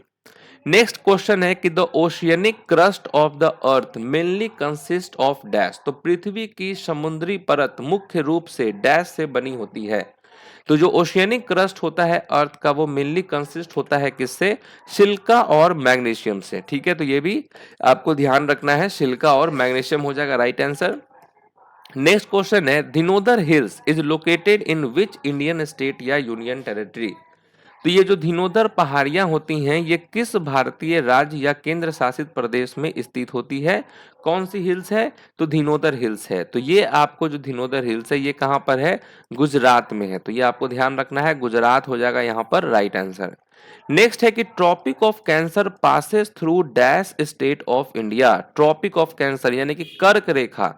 नेक्स्ट क्वेश्चन है कि the oceanic crust of the earth mainly consist of dash. तो पृथ्वी की समुद्री परत मुख्य रूप से डैश से बनी होती है। तो जो ओशियनिक क्रस्ट होता है अर्थ का वो मेनली कंसिस्ट होता है किससे, सिलिका और मैग्नीशियम से, ठीक है। तो ये भी आपको ध्यान रखना है, सिलिका और मैग्नीशियम हो जाएगा राइट आंसर। नेक्स्ट क्वेश्चन है Dhinodhar hills is located in which Indian state या यूनियन टेरिटरी। तो ये जो धिनोदर पहाड़ियां होती हैं ये किस भारतीय राज्य या केंद्र शासित प्रदेश में स्थित होती है। कौन सी हिल्स है, तो धिनोदर हिल्स है। तो ये आपको जो धिनोदर हिल्स है ये कहां पर है, गुजरात में है। तो ये आपको ध्यान रखना है, गुजरात हो जाएगा यहाँ पर राइट आंसर। नेक्स्ट है कि tropic of Cancer passes through dash state of India. Tropic of Cancer यानी कि कर्क रेखा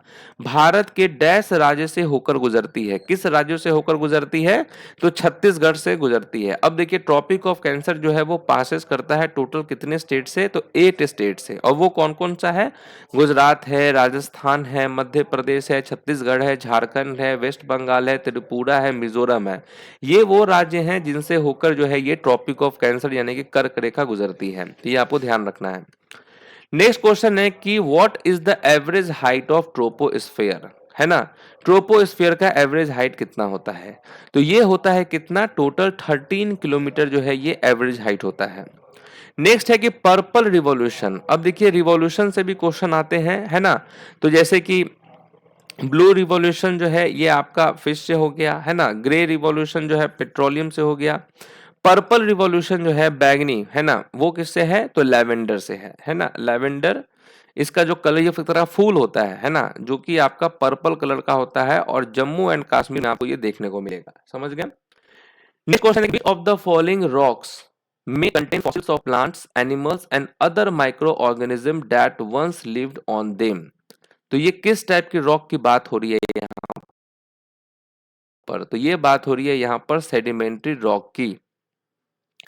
भारत के डैश राज्य से होकर गुजरती है। किस राज्य से होकर गुजरती है? तो छत्तीसगढ़ से गुजरती है। अब देखिए ट्रॉपिक ऑफ कैंसर जो है वो पासेस करता है टोटल कितने स्टेट से? तो 8 स्टेट से। और वो कौन कौन सा है? गुजरात है, राजस्थान है, मध्य प्रदेश है, छत्तीसगढ़ है, झारखंड है, वेस्ट बंगाल है, त्रिपुरा है, मिजोरम है। ये वो राज्य हैं जिनसे होकर जो है ये ट्रॉपिक ऑफ कैंसर यानी कि कर्क रेखा गुजरती है। तो ये आपको ध्यान रखना है। नेक्स्ट क्वेश्चन है कि what is the average height of troposphere, है ना? ट्रोपोस्फेयर का एवरेज हाइट कितना होता है? तो ये होता है कितना? टोटल 13 किलोमीटर जो है ये एवरेज हाइट होता है। नेक्स्ट है कि पर्पल रिवॉल्यूशन। अब देखिए रिवॉल्यूशन से भी क्वेश्चन आते हैं, है ना? तो जैसे कि ब्लू रिवॉल्यूशन जो है ये आपका फिश से हो गया, है ना? ग्रे रिवॉल्यूशन जो है पेट्रोलियम से हो गया। पर्पल रिवॉल्यूशन जो है बैगनी, है ना, वो किससे है? तो लेवेंडर से है ना? लेवेंडर इसका जो कलर ये तरह फूल होता है ना, जो कि आपका पर्पल कलर का होता है और जम्मू एंड कश्मीर में आपको ये देखने को मिलेगा। समझ गए? नेक्स्ट क्वेश्चन है of the following rocks may contain fossils of plants, animals and other microorganism that once lived on them। तो ये किस टाइप की रॉक की बात हो रही है यहाँ पर? तो ये बात हो रही है यहाँ पर सेडिमेंट्री रॉक की,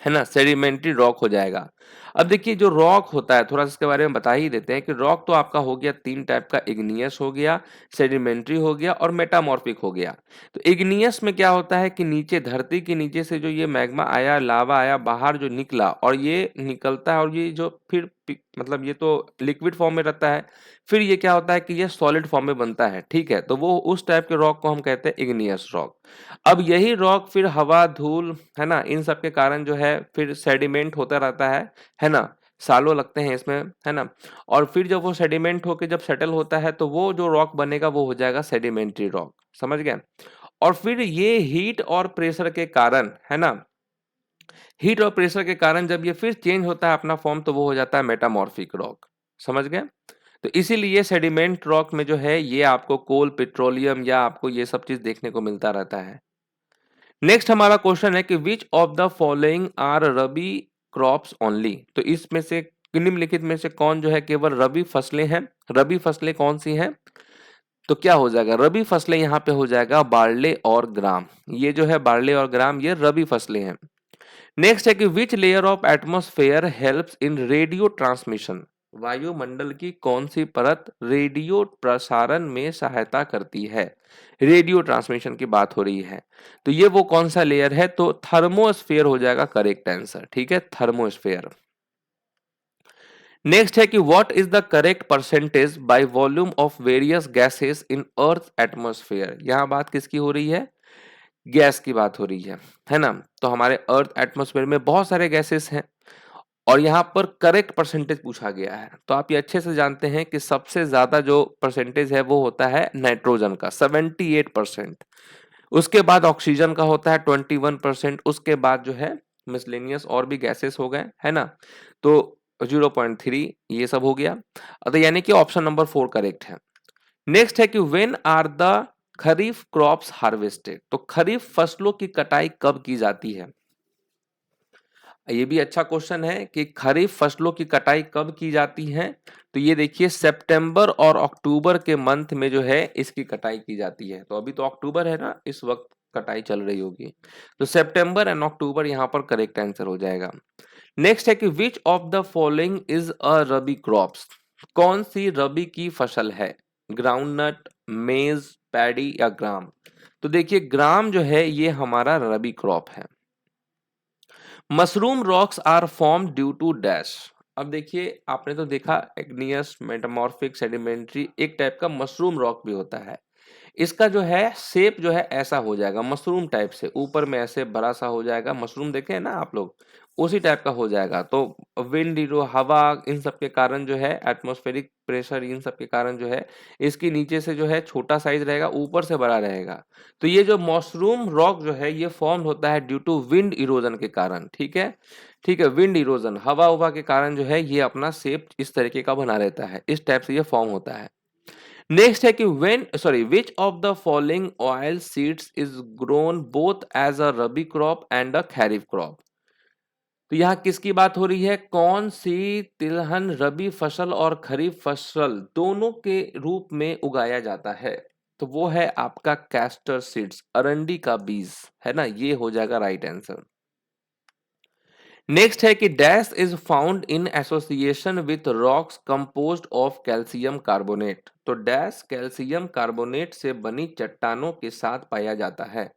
है ना? सेडिमेंट्री रॉक हो जाएगा। अब देखिए जो रॉक होता है थोड़ा सा इसके बारे में बता ही देते हैं कि रॉक तो आपका हो गया 3 टाइप का, इग्नियस हो गया, सेडिमेंट्री हो गया और मेटामॉर्फिक हो गया। तो इग्नियस में क्या होता है कि नीचे धरती के नीचे से जो ये मैग्मा आया, लावा आया, बाहर जो निकला और ये निकलता है और ये जो फिर मतलब ये तो लिक्विड फॉर्म में रहता है, फिर ये क्या होता है कि ये सॉलिड फॉर्म में बनता है। ठीक है, तो वो उस टाइप के रॉक को हम कहते हैं इग्नियस रॉक। अब यही रॉक फिर हवा, धूल, है ना, इन सब के कारण जो है फिर सेडिमेंट होता रहता है ना? सालों लगते हैं इसमें, है ना? और फिर जब वो सेडिमेंट होके जब सेटल होता है तो वो जो रॉक बनेगा वो हो जाएगा सेडिमेंट्री रॉक। समझ गए? और फिर ये हीट और प्रेशर के कारण, है ना, हीट और प्रेशर के कारण जब ये फिर चेंज होता है अपना फॉर्म तो वो हो जाता है मेटामॉर्फिक रॉक। समझ गए? तो इसीलिए सेडिमेंट रॉक में जो है ये आपको कोल, पेट्रोलियम या आपको ये सब चीज देखने को मिलता रहता है। नेक्स्ट हमारा क्वेश्चन है कि which of the following are rabi crops only. तो इसमें से निम्नलिखित में से कौन जो है केवल रबी फसलें हैं? रबी फसलें कौन सी हैं? तो क्या हो जाएगा? रबी फसलें यहाँ पे हो जाएगा बार्ले और ग्राम। ये जो है बार्ले और ग्राम ये रबी फसलें हैं। नेक्स्ट है कि which layer of atmosphere helps in radio transmission. वायुमंडल की कौन सी परत रेडियो प्रसारण में सहायता करती है? रेडियो ट्रांसमिशन की बात हो रही है, तो ये वो कौन सा लेयर है? तो थर्मोस्फेयर हो जाएगा करेक्ट आंसर। ठीक है, थर्मोस्फेयर। नेक्स्ट है कि what is the correct percentage by volume of various gases in earth atmosphere. यहां बात किसकी हो रही है? गैस की बात हो रही है ना? तो हमारे अर्थ एटमॉस्फेयर में बहुत सारे गैसेस हैं और यहाँ पर करेक्ट परसेंटेज पूछा गया है। तो आप ये अच्छे से जानते हैं कि सबसे ज्यादा जो परसेंटेज है वो होता है नाइट्रोजन का 78%। उसके बाद ऑक्सीजन का होता है 21%। उसके बाद जो है मिसलेनियस और भी गैसेस हो गए, है ना? तो 0.3 ये सब हो गया। तो यानी कि ऑप्शन नंबर 4 करेक्ट है। नेक्स्ट है कि when are the kharif crops harvested. तो खरीफ फसलों की कटाई कब की जाती है? ये भी अच्छा क्वेश्चन है कि खरीफ फसलों की कटाई कब की जाती है। तो ये देखिए सितंबर और अक्टूबर के मंथ में जो है इसकी कटाई की जाती है। तो अभी तो अक्टूबर है ना, इस वक्त कटाई चल रही होगी। तो सितंबर एंड अक्टूबर यहाँ पर करेक्ट आंसर हो जाएगा। नेक्स्ट है कि which of the following is a rabi crops. कौन सी रबी की फसल है? ग्राउंडनट, मेज, पैडी या ग्राम। तो देखिए ग्राम जो है ये हमारा रबी क्रॉप है। Mushroom rocks are form due to dash. अब देखिए आपने तो देखा इग्नियस, मेटामॉर्फिक, सेडिमेंट्री, एक टाइप का मशरूम रॉक भी होता है। इसका जो है शेप जो है ऐसा हो जाएगा मशरूम टाइप से, ऊपर में ऐसे बड़ा सा हो जाएगा। मशरूम देखे हैं ना आप लोग, उसी टाइप का हो जाएगा। तो विंड, हवा, इन सब के कारण जो है एटमॉस्फेरिक प्रेशर, इन सब के कारण जो है इसके नीचे से जो है छोटा साइज रहेगा, ऊपर से बड़ा रहेगा। तो ये जो मशरूम रॉक जो है ये फॉर्म होता है ड्यू टू विंड इरोजन के कारण। ठीक है, ठीक है, विंड इरोजन, हवा उवा के कारण जो है ये अपना शेप इस तरीके का बना रहता है, इस टाइप से ये फॉर्म होता है। नेक्स्ट है कि which of the following oil seeds is grown both as a rabi crop and a kharif crop. तो यहाँ किसकी बात हो रही है? कौन सी तिलहन रबी फसल और खरीफ फसल दोनों के रूप में उगाया जाता है? तो वो है आपका कैस्टर सीड्स, अरंडी का बीज, है ना, ये हो जाएगा राइट आंसर। नेक्स्ट है कि dash is found in association with rocks composed of calcium carbonate. तो डैश कैल्शियम कार्बोनेट से बनी चट्टानों के साथ पाया जाता है।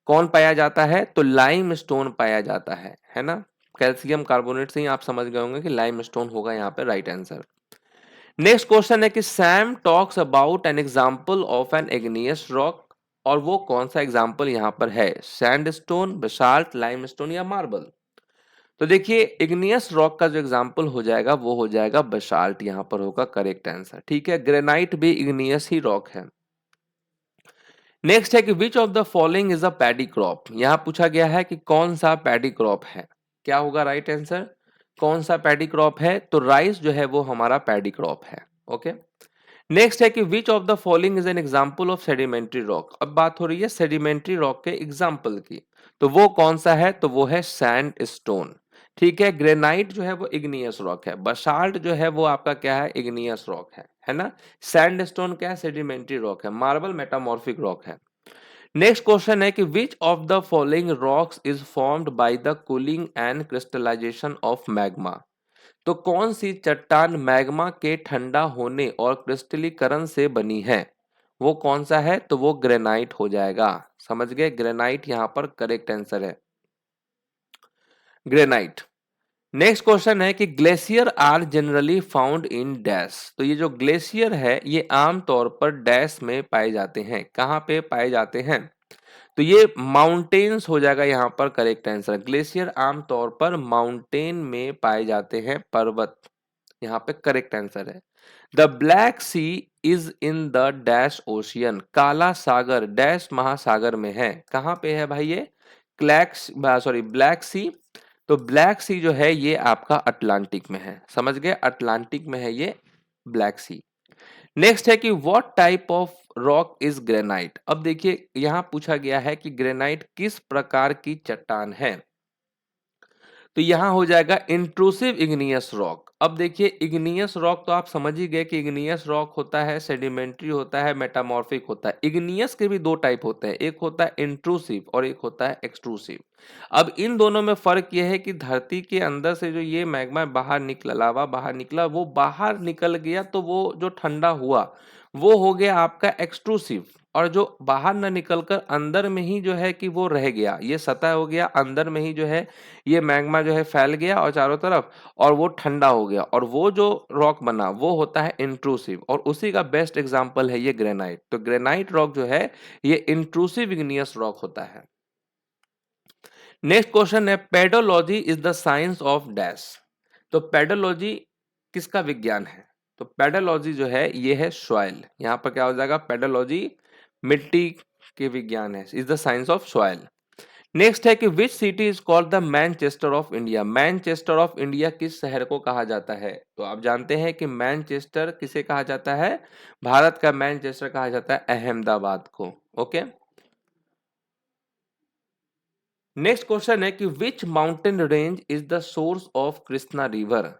कौन पाया जाता है? तो लाइम स्टोन पाया जाता है ना। कैल्शियम कार्बोनेट से ही आप समझ गए होंगे कि लाइम स्टोन होगा यहाँ पे राइट आंसर। नेक्स्ट क्वेश्चन है कि Sam talks about an example of an igneous rock, और वो कौन सा एग्जाम्पल यहाँ पर है? सैंडस्टोन, बेसाल्ट, लाइमस्टोन या मार्बल? तो देखिए इग्नियस रॉक का जो एग्जाम्पल हो जाएगा वो हो जाएगा बेसाल्ट, यहाँ पर होगा करेक्ट आंसर। ठीक है, ग्रेनाइट भी इग्नियस ही रॉक है। नेक्स्ट है कि which of the following is a paddy crop. यहां पूछा गया है कि कौन सा पैडी क्रॉप है, क्या होगा राइट आंसर? कौन सा पैडी क्रॉप है? तो राइस जो है वो हमारा पैडी क्रॉप है। ओके। नेक्स्ट है कि which of the following is an example of sedimentary rock. अब बात हो रही है सेडिमेंट्री रॉक के एग्जाम्पल की, तो वो कौन सा है? तो वो है सैंड स्टोन। ठीक है, ग्रेनाइट जो है वो इग्नियस रॉक है, बसाल्ट जो है वो आपका क्या है? इग्नियस रॉक है ना। सैंडस्टोन क्या है? सेडिमेंट्री रॉक है। मार्बल मेटामॉर्फिक रॉक है। नेक्स्ट क्वेश्चन है कि which of the following rocks is formed by the cooling and crystallisation of magma. तो कौन सी चट्टान मैग्मा के ठंडा होने और क्रिस्टलीकरण से बनी है? वो कौन सा है? तो वो ग्रेनाइट हो जाएगा। समझ गए, ग्रेनाइट यहां पर करेक्ट आंसर है, ग्रेनाइट। नेक्स्ट क्वेश्चन है कि glacier are generally found in dash. तो ये जो ग्लेशियर है ये आमतौर पर डैश में पाए जाते हैं। कहाँ पे पाए जाते हैं? तो ये माउंटेन्स हो जाएगा यहाँ पर करेक्ट आंसर। ग्लेशियर आमतौर पर माउंटेन में पाए जाते हैं, पर्वत, यहाँ पे करेक्ट आंसर है। The Black Sea is in the dash ocean. काला सागर डैश महासागर में है। कहाँ पे है भाई ये? ब्लैक सी। तो ब्लैक सी जो है ये आपका अटलांटिक में है। समझ गए, अटलांटिक में है ये ब्लैक सी। नेक्स्ट है कि what type of rock is granite. अब देखिए यहां पूछा गया है कि ग्रेनाइट किस प्रकार की चट्टान है। तो यहां हो जाएगा इंट्रूसिव इग्नियस रॉक। अब देखिए इग्नियस रॉक तो आप समझ ही गए कि इग्नियस रॉक होता है, सेडिमेंट्री होता है, मेटामॉर्फिक होता है। इग्नियस के भी दो टाइप होते हैं, एक होता है इंट्रूसिव और एक होता है एक्सट्रूसिव। अब इन दोनों में फर्क यह है कि धरती के अंदर से जो ये मैग्मा बाहर निकला, लावा बाहर निकला, वो बाहर निकल गया तो वो जो ठंडा हुआ वो हो गया आपका एक्सट्रूसिव, और जो बाहर न निकलकर अंदर में ही जो है कि वो रह गया, ये सतह हो गया, अंदर में ही जो है ये मैग्मा जो है फैल गया और चारों तरफ, और वो ठंडा हो गया, और वो जो रॉक बना वो होता है इंट्रूसिव, और उसी का बेस्ट एग्जांपल है ये ग्रेनाइट। तो ग्रेनाइट रॉक जो है ये इंट्रूसिव इग्नियस रॉक होता है। नेक्स्ट क्वेश्चन है pedology is the science of dash. तो पेडोलॉजी किसका विज्ञान है? तो पेडोलॉजी जो है ये है सॉइल। यहाँ पर क्या हो जाएगा? पेडोलॉजी मिट्टी के विज्ञान है, is the science of soil. Next है कि which city is called the Manchester of India. Manchester of India किस शहर को कहा जाता है? तो आप जानते हैं कि मैनचेस्टर किसे कहा जाता है? भारत का मैनचेस्टर कहा जाता है अहमदाबाद को। ओके। नेक्स्ट क्वेश्चन है कि which mountain range is the source of Krishna river.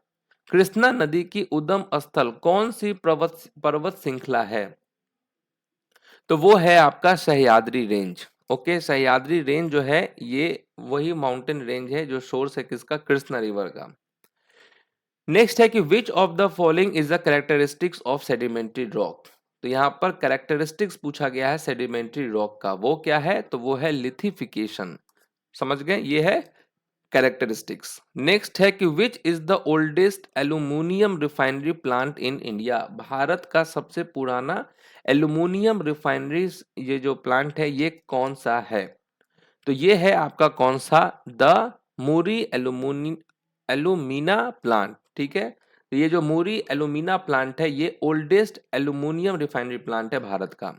Krishna नदी की उद्गम स्थल कौन सी पर्वत पर्वत श्रृंखला है? तो वो है आपका Sahyadri range. Okay, Sahyadri range जो है ये वही माउंटेन रेंज है जो सोर्स है किसका? कृष्णा रिवर का। नेक्स्ट है कि which of the following is the characteristics of sedimentary rock. तो यहाँ पर कैरेक्टरिस्टिक्स पूछा गया है सेडिमेंट्री रॉक का, वो क्या है? तो वो है लिथिफिकेशन। समझ गए, ये है कैरेक्टरिस्टिक्स। नेक्स्ट है कि which is the oldest aluminium refinery plant in India. Bharat का सबसे पुराना एल्यूमिनियम रिफाइनरी ये जो प्लांट है ये कौन सा है? तो ये है आपका कौन सा? The Muri alumina plant. ठीक है, तो ये जो मूरी एल्यूमिना प्लांट है ये ओल्डेस्ट एल्यूमिनियम रिफाइनरी प्लांट है भारत का।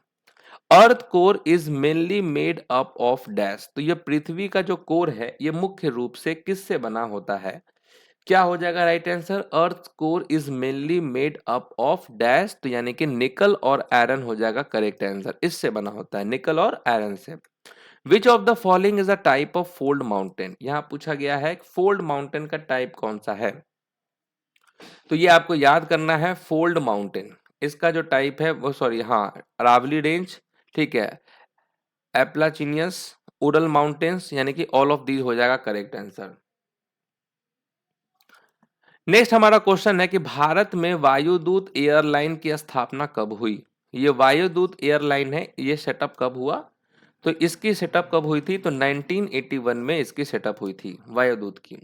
Earth core is mainly made up of dash. तो ये पृथ्वी का जो कोर है ये मुख्य रूप से किससे बना होता है? क्या हो जाएगा right answer? Earth core is mainly made up of dash, तो यानी कि निकल और आयरन हो जाएगा करेक्ट आंसर। इससे बना होता है, निकल और आयरन से। विच of the following is a type of fold mountain, यहाँ पूछा गया है फोल्ड माउंटेन का टाइप कौन सा है। तो ये आपको याद करना है फोल्ड माउंटेन, इसका जो टाइप है वो सॉरी हाँ अरावली रेंज, ठीक है, एप्लाचिनियस, उरल माउंटेन्स, यानी कि ऑल ऑफ दीज हो जाएगा करेक्ट आंसर। नेक्स्ट हमारा क्वेश्चन है कि भारत में वायुदूत एयरलाइन की स्थापना कब हुई। ये वायुदूत एयरलाइन है, ये सेटअप कब हुआ, तो इसकी सेटअप कब हुई थी, तो 1981 में इसकी सेटअप हुई थी वायुदूत की।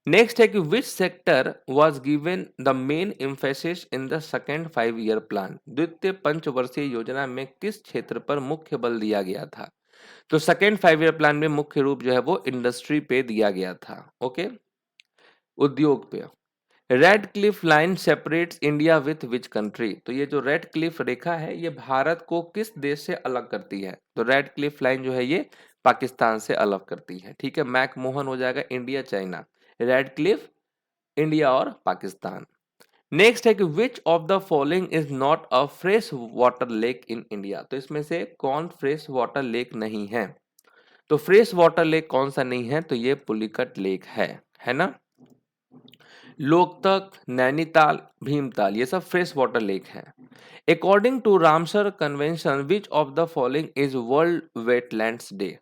नेक्स्ट है कि which sector was given the main emphasis in the second 5 year plan, द्वितीय पंचवर्षीय योजना में किस क्षेत्र पर मुख्य बल दिया गया था। तो सेकेंड 5 ईयर प्लान में मुख्य रूप जो है वो इंडस्ट्री पे दिया गया था, ओके, उद्योग पे। Red Cliff line separates India with which country, तो ये जो रेड क्लिफ रेखा है ये भारत को किस देश से अलग करती है, तो रेड क्लिफ लाइन जो है ये पाकिस्तान से अलग करती है, ठीक है। मैकमोहन हो जाएगा India China, red Cliff India और पाकिस्तान। नेक्स्ट है कि which of the following is not a fresh water lake in India, तो इसमें से कौन फ्रेश वाटर लेक नहीं है। तो फ्रेश वाटर लेक कौन सा नहीं है, तो ये पुलिकट लेक है ना। लोकतक, नैनीताल, भीमताल ये सब फ्रेश वाटर लेक है। According to Ramsar convention which of the following is world wetlands day,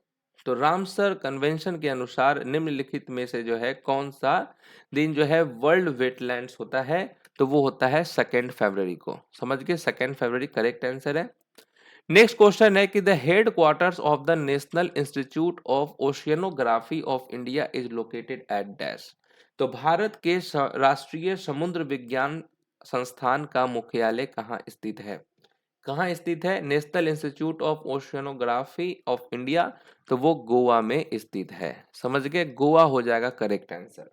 तो रामसर कन्वेंशन के अनुसार निम्नलिखित में से जो है कौन सा दिन जो है वर्ल्ड वेटलैंड्स होता है, तो वो होता है 2 फरवरी को। समझ गए, 2 फरवरी करेक्ट आंसर है। नेक्स्ट क्वेश्चन है कि the head quarters of the national institute of oceanography of India is located at dash, तो भारत के राष्ट्रीय समुद्र विज्ञान संस्थान का मुख्यालय कहाँ स्थित है। कहाँ स्थित है national institute of oceanography of India, तो वो गोवा में स्थित है। समझ गए, गोवा हो जाएगा करेक्ट आंसर।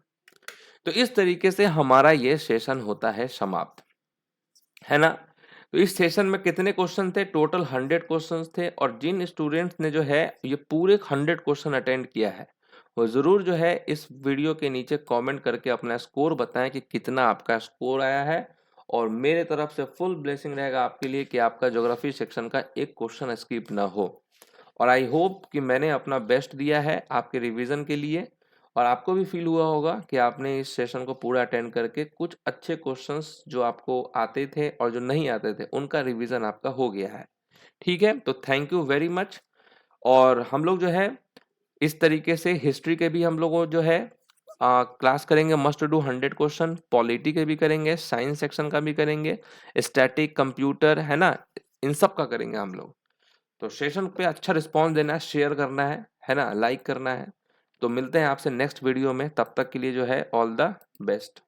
तो इस तरीके से हमारा ये सेशन होता है समाप्त, है ना। तो इस सेशन में कितने क्वेश्चन थे, टोटल 100 क्वेश्चंस थे, और जिन स्टूडेंट्स ने जो है ये पूरे 100 क्वेश्चन अटेंड किया है वो जरूर जो है इस वीडियो के नीचे कमेंट करके अपना स्कोर बताएं कि कितना आपका स्कोर आया है। और मेरे तरफ से फुल ब्लेसिंग रहेगा आपके लिए कि आपका ज्योग्राफी सेक्शन का एक क्वेश्चन स्किप ना हो। और आई होप कि मैंने अपना बेस्ट दिया है आपके रिवीजन के लिए, और आपको भी फील हुआ होगा कि आपने इस सेशन को पूरा अटेंड करके कुछ अच्छे क्वेश्चंस जो आपको आते थे और जो नहीं आते थे उनका रिवीजन आपका हो गया है, ठीक है। तो थैंक यू वेरी मच। और हम लोग जो है इस तरीके से हिस्ट्री के भी हम लोग जो है क्लास करेंगे, मस्ट डू 100 क्वेश्चन, पॉलिटी के भी करेंगे, साइंस सेक्शन का भी करेंगे, स्टैटिक कंप्यूटर है ना, इन सब का करेंगे हम लोग। तो सेशन पे अच्छा रिस्पॉन्स देना है, शेयर करना है ना, लाइक करना है। तो मिलते हैं आपसे नेक्स्ट वीडियो में, तब तक के लिए जो है ऑल द बेस्ट।